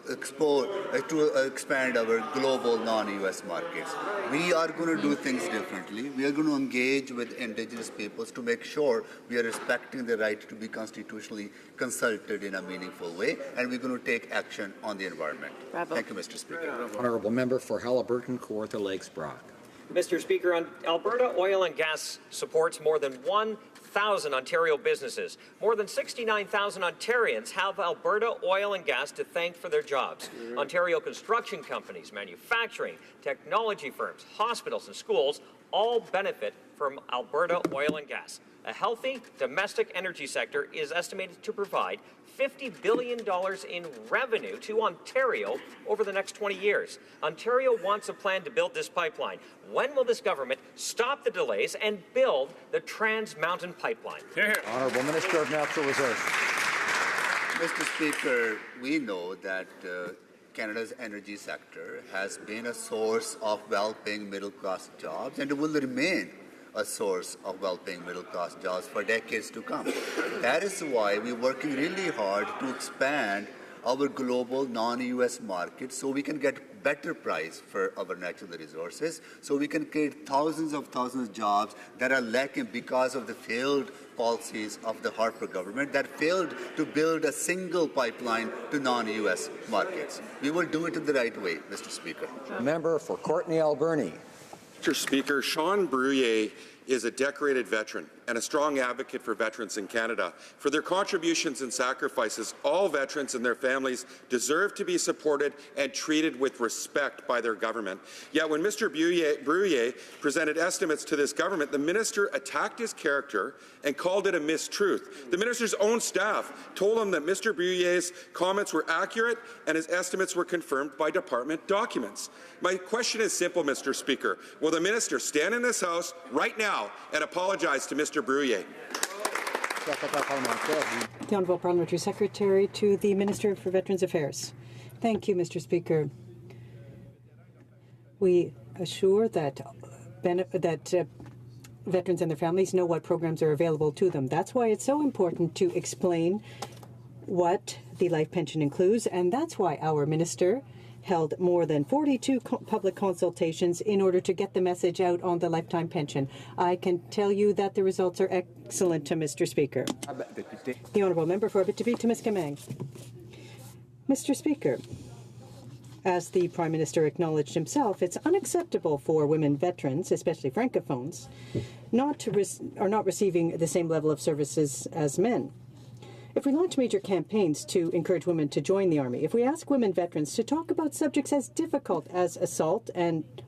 Speaker 5: expand our global non-U.S. markets. We are going to do things differently. We are going to engage with Indigenous peoples to make sure we are respecting the right to be constitutionally consulted in a meaningful way, and we're going to take action on the environment.
Speaker 2: Bravo.
Speaker 5: Thank you, Mr. Speaker.
Speaker 1: Honourable member for Halliburton, Kawartha Lakes, Brock.
Speaker 2: Mr. Speaker, Alberta Oil and Gas supports more than 1,000 Ontario businesses. More than 69,000 Ontarians have Alberta Oil and Gas to thank for their jobs. Ontario construction companies, manufacturing, technology firms, hospitals and schools all benefit from Alberta Oil and Gas. A healthy domestic energy sector is estimated to provide $50 billion in revenue to Ontario over the next 20 years. Ontario wants a plan to build this pipeline. When will this government stop the delays and build the Trans Mountain Pipeline?
Speaker 1: Honourable Minister of Natural Resources.
Speaker 5: Mr. Speaker, we know that Canada's energy sector has been a source of well-paying middle-class jobs and will remain a source of well-paying middle-class jobs for decades to come. That is why we're working really hard to expand our global non-U.S. market so we can get better price for our natural resources, so we can create thousands of jobs that are lacking because of the failed policies of the Harper government that failed to build a single pipeline to non-U.S. markets. We will do it in the right way, Mr. Speaker.
Speaker 1: Member for Courtenay Alberni.
Speaker 7: Mr. Speaker, Sean Bruyere is a decorated veteran and a strong advocate for veterans in Canada. For their contributions and sacrifices, all veterans and their families deserve to be supported and treated with respect by their government. Yet when Mr. Bruyere presented estimates to this government, the minister attacked his character and called it a mistruth. The minister's own staff told him that Mr. Bruyere's comments were accurate and his estimates were confirmed by department documents. My question is simple, Mr. Speaker. Will the minister stand in this House right now and apologize to Mr. Bruyere?
Speaker 15: The Honourable Parliamentary Secretary to the Minister for Veterans Affairs. Thank you, Mr. Speaker. We assure that veterans and their families know what programs are available to them. That's why it's so important to explain what the life pension includes, and that's why our minister held more than 42 public consultations in order to get the message out on the lifetime pension. I can tell you that the results are excellent, Mr. Speaker. The Honourable Member for Abitibi-Témiscamingue. Mr. Speaker, as the Prime Minister acknowledged himself, it's unacceptable for women veterans, especially francophones, are not receiving the same level of services as men. If we launch major campaigns to encourage women to join the Army, if we ask women veterans to talk about subjects as difficult as assault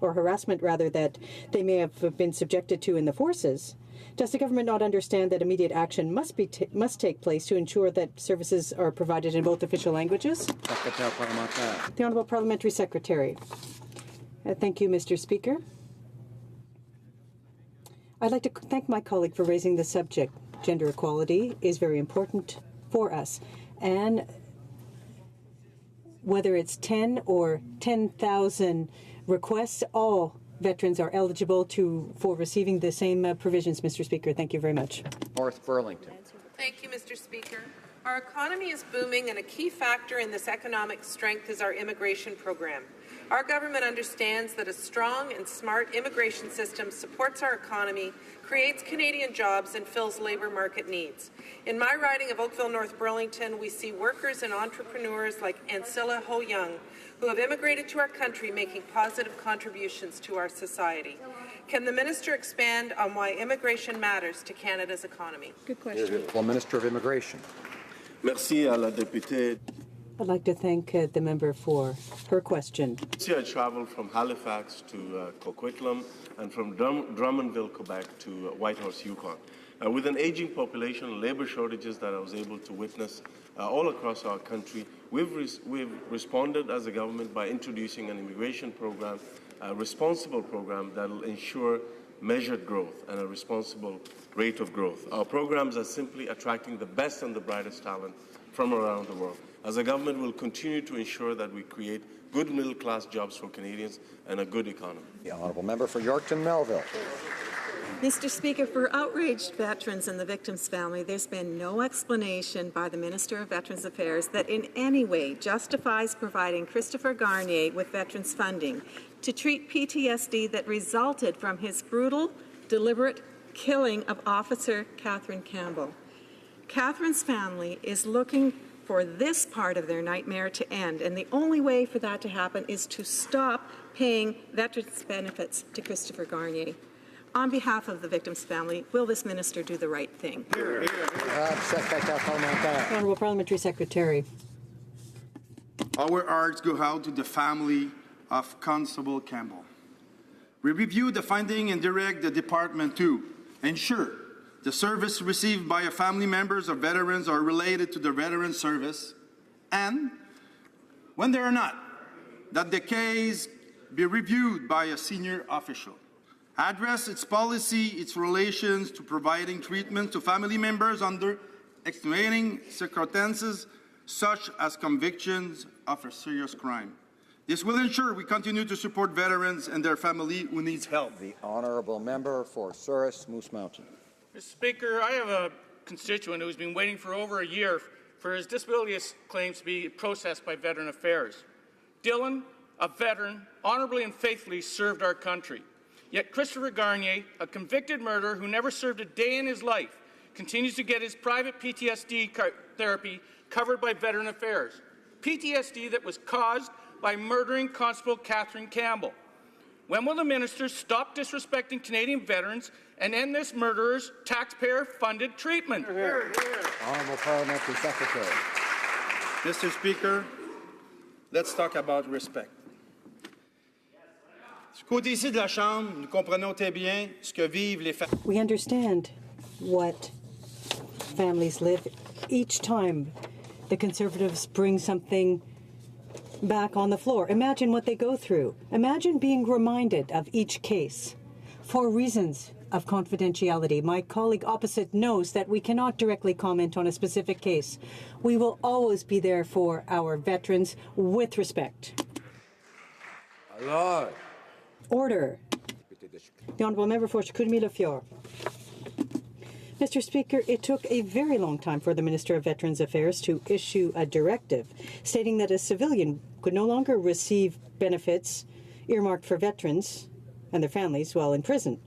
Speaker 15: or harassment that they may have been subjected to in the forces, does the government not understand that immediate action must take place to ensure that services are provided in both official languages? The Honourable Parliamentary Secretary. Thank you, Mr. Speaker. I'd like to thank my colleague for raising the subject. Gender equality is very important for us, and whether it's 10 or 10,000 requests, all veterans are eligible for receiving the same provisions, Mr. Speaker. Thank you very much.
Speaker 1: North Burlington.
Speaker 8: Thank you, Mr. Speaker. Our economy is booming, and a key factor in this economic strength is our immigration program. Our government understands that a strong and smart immigration system supports our economy, creates Canadian jobs, and fills labour market needs. In my riding of Oakville, North Burlington, we see workers and entrepreneurs like Ancilla Ho Young, who have immigrated to our country, making positive contributions to our society. Can the minister expand on why immigration matters to Canada's economy?
Speaker 3: Good question.
Speaker 1: Well, Minister of Immigration.
Speaker 9: Merci à la députée.
Speaker 15: I'd like to thank the member for her question.
Speaker 9: I traveled from Halifax to Coquitlam and from Drummondville, Quebec to Whitehorse, Yukon. With an aging population, labor shortages that I was able to witness all across our country, we've responded as a government by introducing an immigration program, a responsible program that will ensure measured growth and a responsible rate of growth. Our programs are simply attracting the best and the brightest talent from around the world. As a government, we'll continue to ensure that we create good middle-class jobs for Canadians and a good economy.
Speaker 1: The honourable member for Yorkton Melville.
Speaker 10: Mr. Speaker, for outraged veterans and the victims' family, there's been no explanation by the Minister of Veterans Affairs that in any way justifies providing Christopher Garnier with veterans funding to treat PTSD that resulted from his brutal, deliberate killing of Officer Catherine Campbell. Catherine's family is looking for this part of their nightmare to end, and the only way for that to happen is to stop paying veterans benefits to Christopher Garnier. On behalf of the victim's family, will this minister do the right thing?
Speaker 3: Honourable Parliamentary Secretary.
Speaker 11: Our hearts go out to the family of Constable Campbell. We review the finding and direct the department to ensure the service received by family members of veterans are related to the veteran service, and when they are not, that the case be reviewed by a senior official. Address its policy, its relations to providing treatment to family members under extenuating circumstances, such as convictions of a serious crime. This will ensure we continue to support veterans and their family who needs help.
Speaker 1: The honourable member for Souris Moose Mountain.
Speaker 13: Mr. Speaker, I have a constituent who's been waiting for over a year for his disability claims to be processed by Veteran Affairs. Dylan, a veteran, honourably and faithfully served our country. Yet Christopher Garnier, a convicted murderer who never served a day in his life, continues to get his private PTSD therapy covered by Veteran Affairs. PTSD that was caused by murdering Constable Catherine Campbell. When will the minister stop disrespecting Canadian veterans and end this murderer's taxpayer-funded treatment?
Speaker 1: Honourable Parliamentary Secretary.
Speaker 11: Mr. Speaker, let's talk about respect. Côté-ci de la Chambre, nous comprenons très bien ce que vivent les familles.
Speaker 14: We understand what families live each time the Conservatives bring something back on the floor. Imagine what they go through. Imagine being reminded of each case. For reasons of confidentiality, my colleague opposite knows that we cannot directly comment on a specific case. We will always be there for our veterans with respect.
Speaker 1: Alors.
Speaker 14: Order. The Honourable Member for Chicoutimi-Le-Fjord. Mr. Speaker, it took a very long time for the Minister of Veterans Affairs to issue a directive stating that a civilian could no longer receive benefits earmarked for veterans and their families while in prison.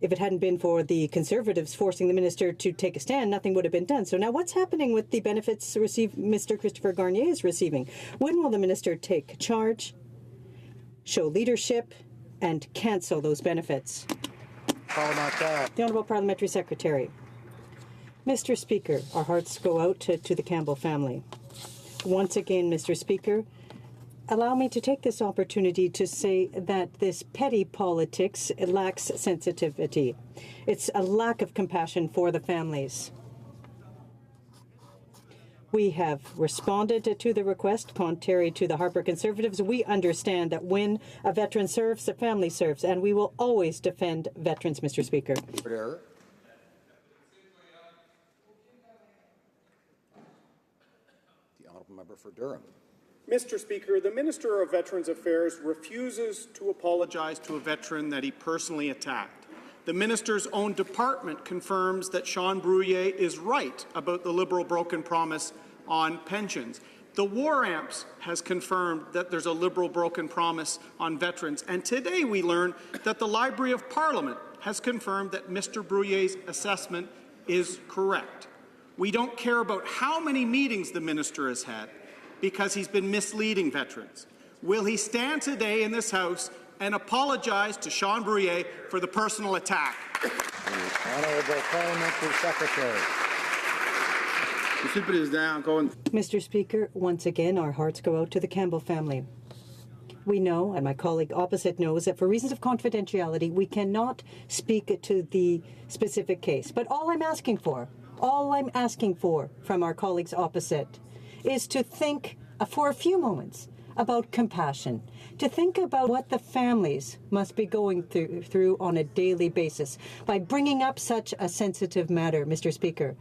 Speaker 14: If it hadn't been for the Conservatives forcing the minister to take a stand, nothing would have been done. So now what's happening with the benefits Mr. Christopher Garnier is receiving? When will the minister take charge, show leadership, and cancel those benefits? The Honourable Parliamentary Secretary. Mr. Speaker, our hearts go out to the Campbell family. Once again, Mr. Speaker, allow me to take this opportunity to say that this petty politics lacks sensitivity. It's a lack of compassion for the families. We have responded to the request. Contrary to the Harper Conservatives, we understand that when a veteran serves, the family serves, and we will always defend veterans, Mr. Speaker.
Speaker 1: Order. The honourable member for Durham.
Speaker 25: Mr. Speaker, the Minister of Veterans Affairs refuses to apologize to a veteran that he personally attacked. The minister's own department confirms that Sean Brouillet is right about the Liberal broken promise on pensions. The War Amps has confirmed that there's a Liberal broken promise on veterans. And today we learn that the Library of Parliament has confirmed that Mr. Brouillet's assessment is correct. We don't care about how many meetings the minister has had because he's been misleading veterans. Will he stand today in this House and apologize to Sean Brouillet for the personal attack?
Speaker 1: The Honourable Parliamentary Secretary.
Speaker 14: Mr. Speaker, once again, our hearts go out to the Campbell family. We know, and my colleague opposite knows, that for reasons of confidentiality, we cannot speak to the specific case. But all I'm asking for from our colleagues opposite is to think for a few moments about compassion, to think about what the families must be going through on a daily basis by bringing up such a sensitive matter, Mr. Speaker.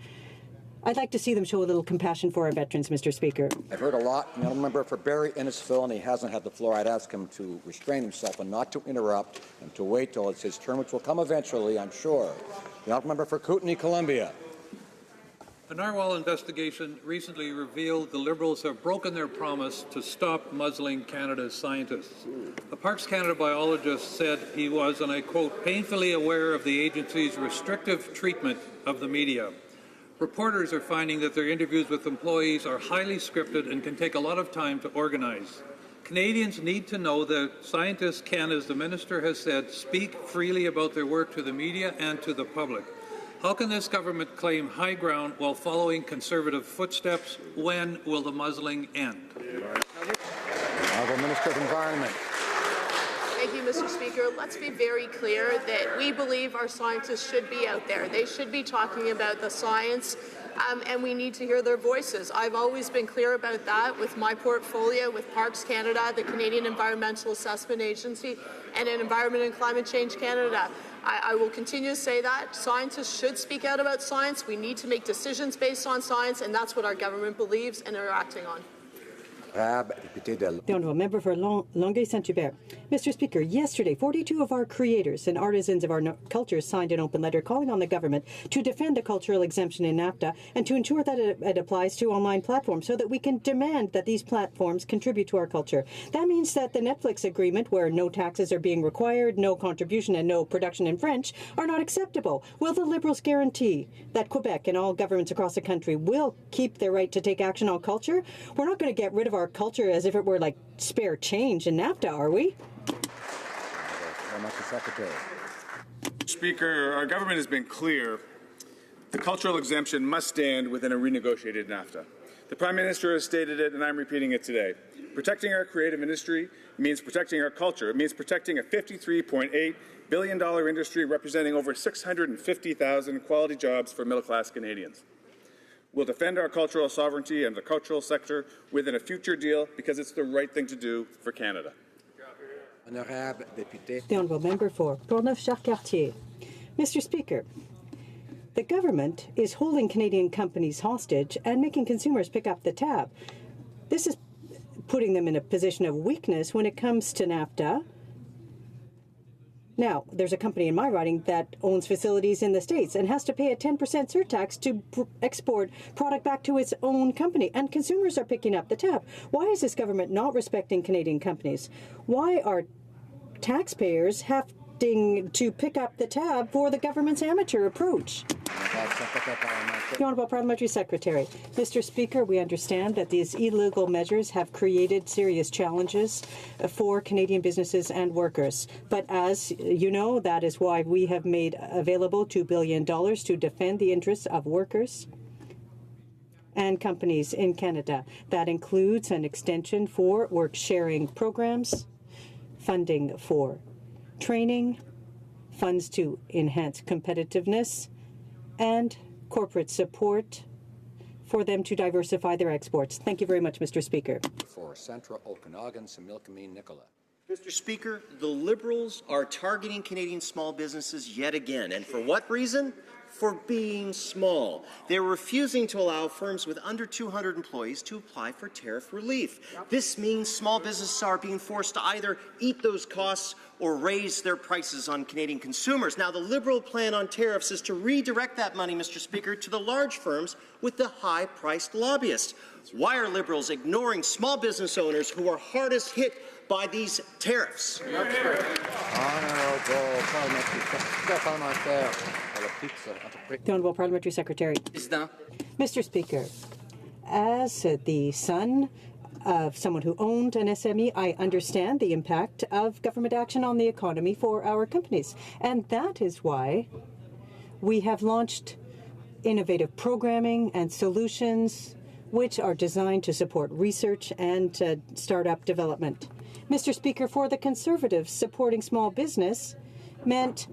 Speaker 14: I'd like to see them show a little compassion for our veterans, Mr. Speaker.
Speaker 1: I've heard a lot from the member for Barrie Innisfil, and he hasn't had the floor. I'd ask him to restrain himself and not to interrupt and to wait till it's his turn, which will come eventually, I'm sure. The member for Kootenay, Columbia.
Speaker 6: A Narwhal investigation recently revealed the Liberals have broken their promise to stop muzzling Canada's scientists. A Parks Canada biologist said he was, and I quote, painfully aware of the agency's restrictive treatment of the media. Reporters are finding that their interviews with employees are highly scripted and can take a lot of time to organize. Canadians need to know that scientists can, as the Minister has said, speak freely about their work to the media and to the public. How can this government claim high ground while following Conservative footsteps? When will the muzzling end?
Speaker 1: Honourable Minister of Environment.
Speaker 17: Thank you, Mr. Speaker. Let's be very clear that we believe our scientists should be out there. They should be talking about the science, and we need to hear their voices. I've always been clear about that with my portfolio with Parks Canada, the Canadian Environmental Assessment Agency, and in Environment and Climate Change Canada. I will continue to say that. Scientists should speak out about science. We need to make decisions based on science, and that's what our government believes and are acting on.
Speaker 14: The Honourable Member for Longueuil-Saint-Hubert. Mr. Speaker, yesterday, 42 of our creators and artisans of our culture signed an open letter calling on the government to defend the cultural exemption in NAFTA and to ensure that it applies to online platforms so that we can demand that these platforms contribute to our culture. That means that the Netflix agreement, where no taxes are being required, no contribution and no production in French, are not acceptable. Will the Liberals guarantee that Quebec and all governments across the country will keep their right to take action on culture? We're not going to get rid of our culture as if it were like spare change in NAFTA, are we?
Speaker 18: Speaker, our government has been clear. The cultural exemption must stand within a renegotiated NAFTA. The Prime Minister has stated it, and I'm repeating it today. Protecting our creative industry means protecting our culture. It means protecting a $53.8 billion industry representing over 650,000 quality jobs for middle-class Canadians. We'll defend our cultural sovereignty and the cultural sector within a future deal because it's the right thing to do for Canada.
Speaker 14: The Honourable Member for Portneuf-Jacques-Cartier. Mr. Speaker, the government is holding Canadian companies hostage and making consumers pick up the tab. This is putting them in a position of weakness when it comes to NAFTA. Now, there's a company in my riding that owns facilities in the States and has to pay a 10% surtax to export product back to its own company, and consumers are picking up the tab. Why is this government not respecting Canadian companies? Why are taxpayers having to pick up the tab for the government's amateur approach? The Honourable Parliamentary Secretary. Mr. Speaker, we understand that these illegal measures have created serious challenges for Canadian businesses and workers. But as you know, that is why we have made available $2 billion to defend the interests of workers and companies in Canada. That includes an extension for work-sharing programs, funding for training, funds to enhance competitiveness, and corporate support for them to diversify their exports. Thank you very much, Mr. Speaker.
Speaker 1: For Central Okanagan, Similkameen Nicola.
Speaker 19: Mr. Speaker, the Liberals are targeting Canadian small businesses yet again. And for what reason? For being small. They're refusing to allow firms with under 200 employees to apply for tariff relief. This means small businesses are being forced to either eat those costs or raise their prices on Canadian consumers. Now, the Liberal plan on tariffs is to redirect that money, Mr. Speaker, to the large firms with the high-priced lobbyists. Why are Liberals ignoring small business owners who are hardest hit by these tariffs?
Speaker 14: The Honourable Parliamentary Secretary. Mr. Speaker, as the son of someone who owned an SME, I understand the impact of government action on the economy for our companies. And that is why we have launched innovative programming and solutions which are designed to support research and startup development. Mr. Speaker, for the Conservatives, supporting small business meant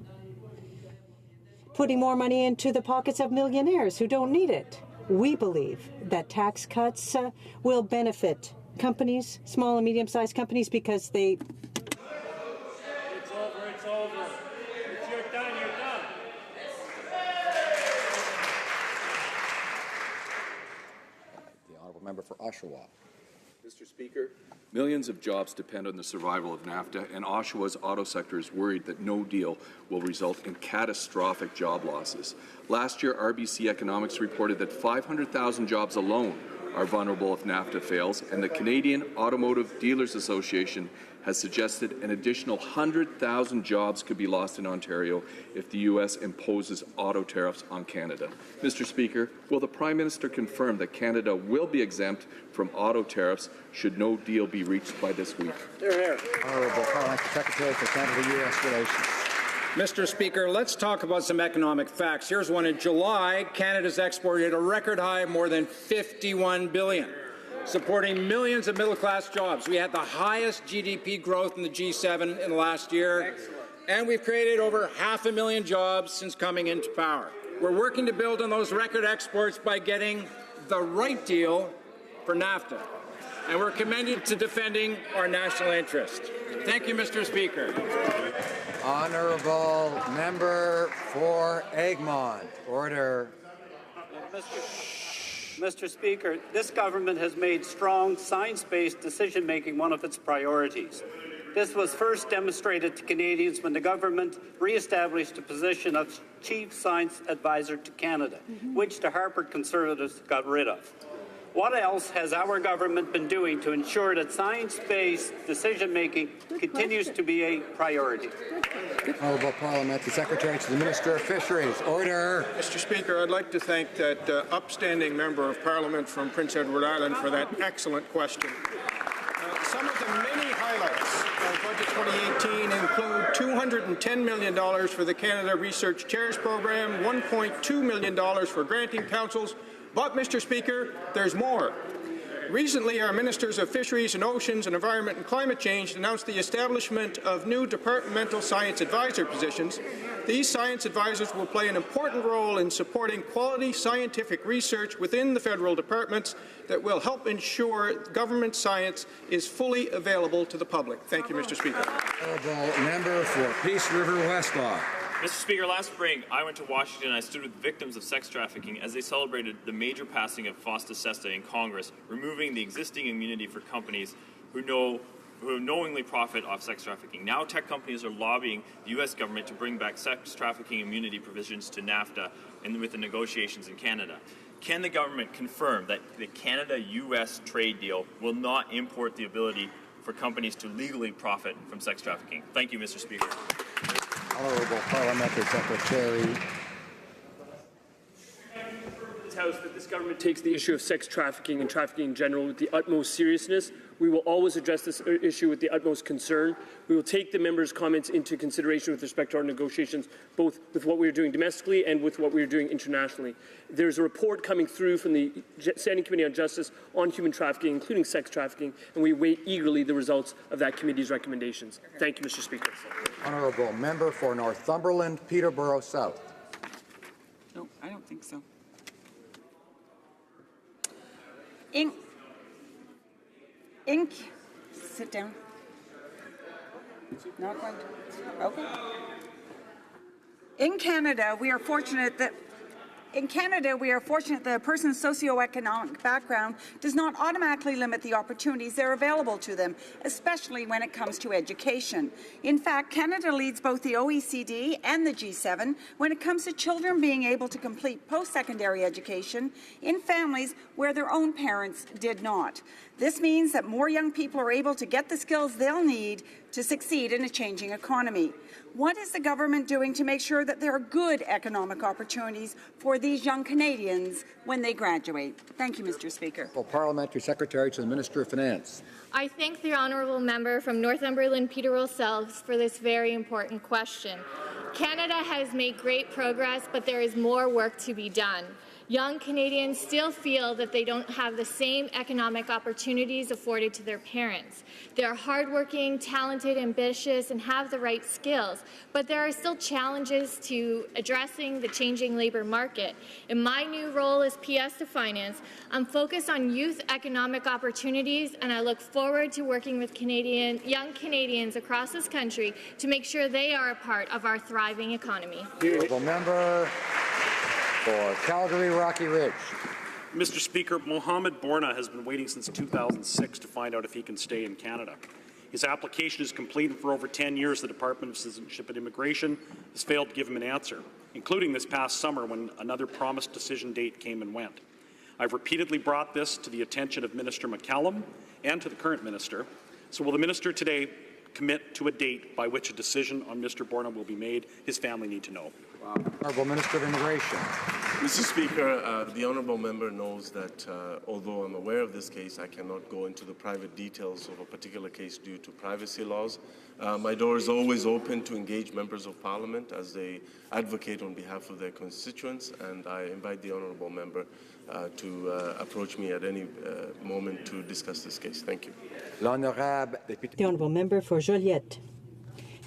Speaker 14: putting more money into the pockets of millionaires who don't need it. We believe that tax cuts will benefit companies, small and medium-sized companies, because they...
Speaker 4: It's over, it's over. You're done, you're done.
Speaker 1: The honourable member for Oshawa.
Speaker 16: Mr. Speaker, millions of jobs depend on the survival of NAFTA, and Oshawa's auto sector is worried that no deal will result in catastrophic job losses. Last year, RBC Economics reported that 500,000 jobs alone are vulnerable if NAFTA fails, and the Canadian Automotive Dealers Association has suggested an additional 100,000 jobs could be lost in Ontario if the U.S. imposes auto tariffs on Canada. Mr. Speaker, will the Prime Minister confirm that Canada will be exempt from auto tariffs should no deal be reached by this week?
Speaker 1: Honourable Parliamentary Secretary for Canada-U.S. Relations.
Speaker 20: Mr. Speaker, let's talk about some economic facts. Here's one. In July, Canada's exported a record high of more than $51 billion, supporting millions of middle-class jobs. We had the highest GDP growth in the G7 in the last year. Excellent. And we've created over 500,000 jobs since coming into power. We're working to build on those record exports by getting the right deal for NAFTA. And we're committed to defending our national interest. Thank you, Mr. Speaker.
Speaker 1: Honourable member for Egmont. Order.
Speaker 21: Mr. Speaker, this government has made strong science-based decision-making one of its priorities. This was first demonstrated to Canadians when the government re-established the position of Chief Science Advisor to Canada, which the Harper Conservatives got rid of. What else has our government been doing to ensure that science-based decision-making continues to be a priority?
Speaker 1: Honourable Parliamentary Secretary to the Minister of Fisheries. Order.
Speaker 20: Mr. Speaker, I'd like to thank that upstanding member of Parliament from Prince Edward Island for that excellent question. Some of the many highlights of Budget 2018 include $210 million for the Canada Research Chairs Program, $1.2 million for granting councils. But, Mr. Speaker, there's more. Recently, our Ministers of Fisheries and Oceans and Environment and Climate Change announced the establishment of new departmental science advisor positions. These science advisors will play an important role in supporting quality scientific research within the federal departments that will help ensure government science is fully available to the public. Thank you, Mr. Speaker.
Speaker 1: Honourable member for Peace River Westlaw.
Speaker 22: Mr. Speaker, last spring, I went to Washington and I stood with victims of sex trafficking as they celebrated the major passing of FOSTA SESTA in Congress, removing the existing immunity for companies who knowingly profit off sex trafficking. Now tech companies are lobbying the U.S. government to bring back sex trafficking immunity provisions to NAFTA and with the negotiations in Canada. Can the government confirm that the Canada-U.S. trade deal will not import the ability for companies to legally profit from sex trafficking? Thank you, Mr. Speaker.
Speaker 1: Honourable Parliamentary Secretary.
Speaker 26: This House that this government takes the issue of sex trafficking and trafficking in general with the utmost seriousness. We will always address this issue with the utmost concern. We will take the members' comments into consideration with respect to our negotiations, both with what we are doing domestically and with what we are doing internationally. There's a report coming through from the Standing Committee on Justice on human trafficking, including sex trafficking, and we await eagerly the results of that committee's recommendations. Thank you, Mr. Speaker.
Speaker 1: Honourable member for Northumberland, Peterborough South.
Speaker 27: No, I don't think so. Sit down. Not going to. Okay. In Canada, we are fortunate that a person's socioeconomic background does not automatically limit the opportunities that are available to them, especially when it comes to education. In fact, Canada leads both the OECD and the G7 when it comes to children being able to complete post-secondary education in families where their own parents did not. This means that more young people are able to get the skills they'll need to succeed in a changing economy. What is the government doing to make sure that there are good economic opportunities for these young Canadians when they graduate? Thank you, Mr. Speaker.
Speaker 1: Parliamentary Secretary to the Minister of Finance.
Speaker 28: I thank the honourable member from Northumberland, Peterborough South, for this very important question. Canada has made great progress, but there is more work to be done. Young Canadians still feel that they don't have the same economic opportunities afforded to their parents. They're hardworking, talented, ambitious, and have the right skills, but there are still challenges to addressing the changing labour market. In my new role as PS to Finance, I'm focused on youth economic opportunities, and I look forward to working with young Canadians across this country to make sure they are a part of our thriving economy.
Speaker 1: Honourable member for Calgary Rocky Ridge.
Speaker 2: Mr. Speaker, Mohamed Borna has been waiting since 2006 to find out if he can stay in Canada. His application is complete, and for over 10 years the Department of Citizenship and Immigration has failed to give him an answer, including this past summer when another promised decision date came and went. I've repeatedly brought this to the attention of Minister McCallum and to the current minister. So will the minister today commit to a date by which a decision on Mr. Borna will be made? His family need to know.
Speaker 1: Honourable Minister of Immigration.
Speaker 9: Mr. Speaker, the honourable member knows that although I'm aware of this case, I cannot go into the private details of a particular case due to privacy laws. My door is always open to engage members of Parliament as they advocate on behalf of their constituents, and I invite the honourable member to approach me at any moment to discuss this case. Thank you.
Speaker 14: The honourable member for Joliette.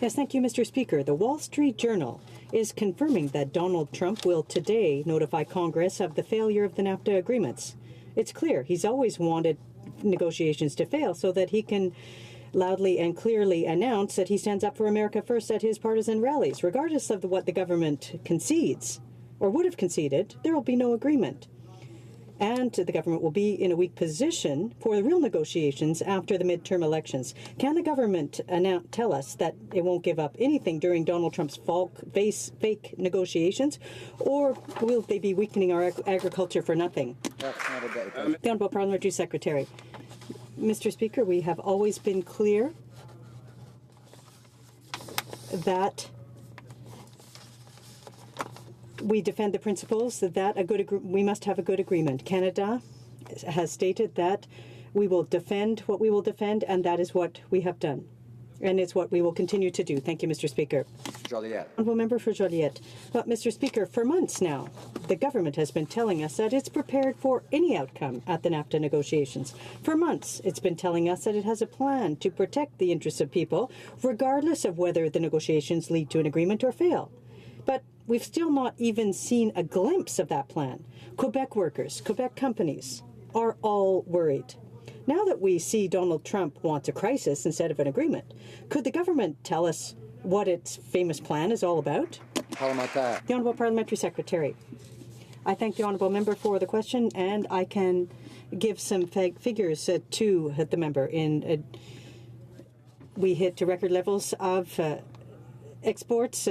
Speaker 14: Yes, thank you, Mr. Speaker. The Wall Street Journal is confirming that Donald Trump will today notify Congress of the failure of the NAFTA agreements. It's clear he's always wanted negotiations to fail so that he can loudly and clearly announce that he stands up for America first at his partisan rallies. Regardless of what the government concedes or would have conceded, there will be no agreement. And the government will be in a weak position for the real negotiations after the midterm elections. Can the government tell us that it won't give up anything during Donald Trump's fake negotiations, or will they be weakening our agriculture for nothing? The Honourable Parliamentary Secretary. Mr. Speaker, we have always been clear that we defend the principles that we must have a good agreement. Canada has stated that we will defend what we will defend, and that is what we have done. And it's what we will continue to do. Thank you, Mr. Speaker.
Speaker 1: Joliette.
Speaker 14: Honourable member for Joliette. But, Mr. Speaker, for months now, the government has been telling us that it's prepared for any outcome at the NAFTA negotiations. For months, it's been telling us that it has a plan to protect the interests of people, regardless of whether the negotiations lead to an agreement or fail. But we've still not even seen a glimpse of that plan. Quebec workers, Quebec companies are all worried. Now that we see Donald Trump wants a crisis instead of an agreement, could the government tell us what its famous plan is all about?
Speaker 1: Parlementaire.
Speaker 14: The Honourable Parliamentary Secretary. I thank the Honourable Member for the question, and I can give some figures to the member. We hit record levels of exports.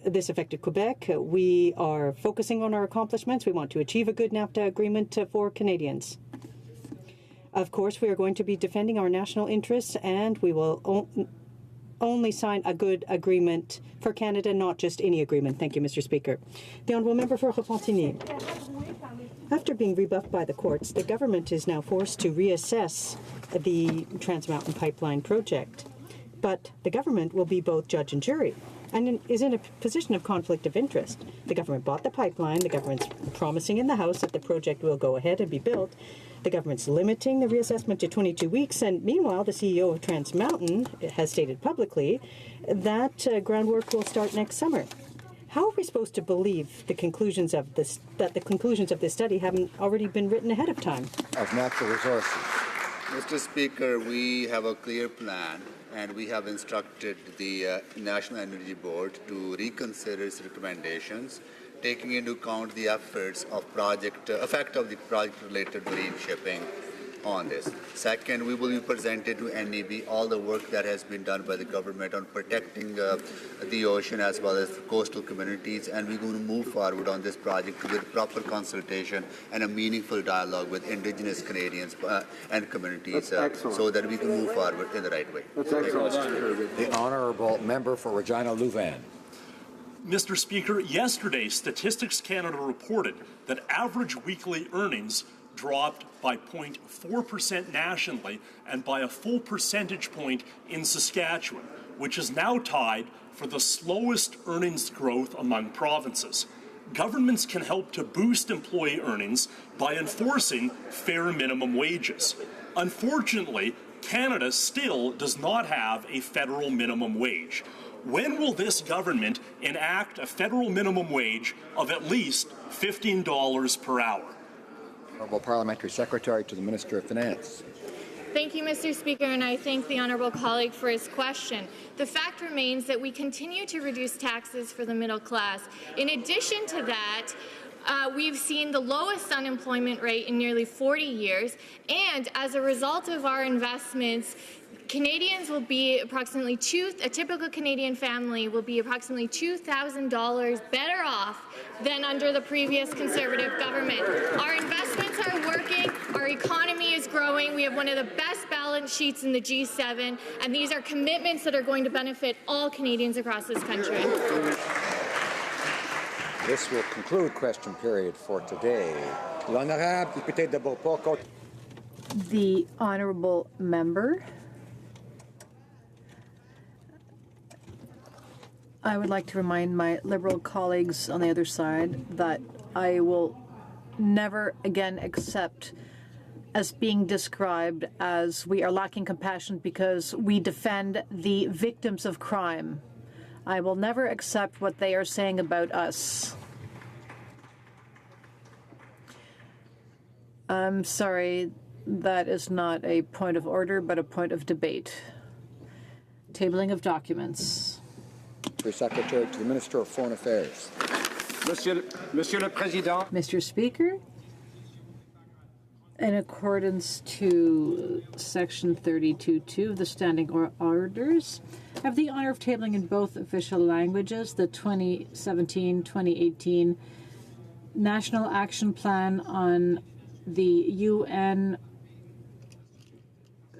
Speaker 14: This affected Quebec. We are focusing on our accomplishments. We want to achieve a good NAFTA agreement for Canadians. Of course, we are going to be defending our national interests, and we will only sign a good agreement for Canada, not just any agreement. Thank you, Mr. Speaker. The Honourable Member for Repentigny. After being rebuffed by the courts, the government is now forced to reassess the Trans Mountain Pipeline project. But the government will be both judge and jury, and is in a position of conflict of interest. The government bought the pipeline. The government's promising in the House that the project will go ahead and be built. The government's limiting the reassessment to 22 weeks. And meanwhile, the CEO of Trans Mountain has stated publicly that groundwork will start next summer. How are we supposed to believe the conclusions of this, that the conclusions of this study haven't already been written ahead of time?
Speaker 1: Of natural resources.
Speaker 5: Mr. Speaker, we have a clear plan, and we have instructed the National Energy Board to reconsider its recommendations, taking into account the effect of the project-related marine shipping on this. Second, we will be presented to NEB all the work that has been done by the government on protecting the ocean as well as coastal communities, and we're going to move forward on this project with proper consultation and a meaningful dialogue with Indigenous Canadians and communities so that we can move forward in the right way.
Speaker 1: That's excellent. The Honourable Member for Regina Louvain.
Speaker 7: Mr. Speaker, yesterday Statistics Canada reported that average weekly earnings dropped by 0.4% nationally and by a full percentage point in Saskatchewan, which is now tied for the slowest earnings growth among provinces. governments can help to boost employee earnings by enforcing fair minimum wages. Unfortunately, Canada still does not have a federal minimum wage. When will this government enact a federal minimum wage of at least $15 per hour?
Speaker 1: Honourable Parliamentary Secretary to the Minister of Finance.
Speaker 28: Thank you, Mr. Speaker, and I thank the honourable colleague for his question. The fact remains that we continue to reduce taxes for the middle class. In addition to that, we've seen the lowest unemployment rate in nearly 40 years, and as a result of our investments, Canadians will be approximately a typical Canadian family will be approximately $2,000 better off than under the previous Conservative government. Our investments are working, our economy is growing, we have one of the best balance sheets in the G7, and these are commitments that are going to benefit all Canadians across this country.
Speaker 1: This will conclude question period for today. L'honorable député de Beauport.
Speaker 3: The honourable member. I would like to remind my Liberal colleagues on the other side that I will never again accept as being described as we are lacking compassion because we defend the victims of crime. I will never accept what they are saying about us. I'm sorry, that is not a point of order, but a point of debate. Tabling of documents.
Speaker 1: Secretary to the Minister of Foreign Affairs.
Speaker 8: Monsieur le Président.
Speaker 3: Mr. Speaker, in accordance to Section 32.2 of the Standing Orders, I have the honour of tabling in both official languages the 2017-2018 National Action Plan on the UN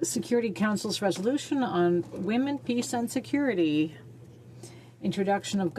Speaker 3: Security Council's resolution on women, peace and security. Introduction of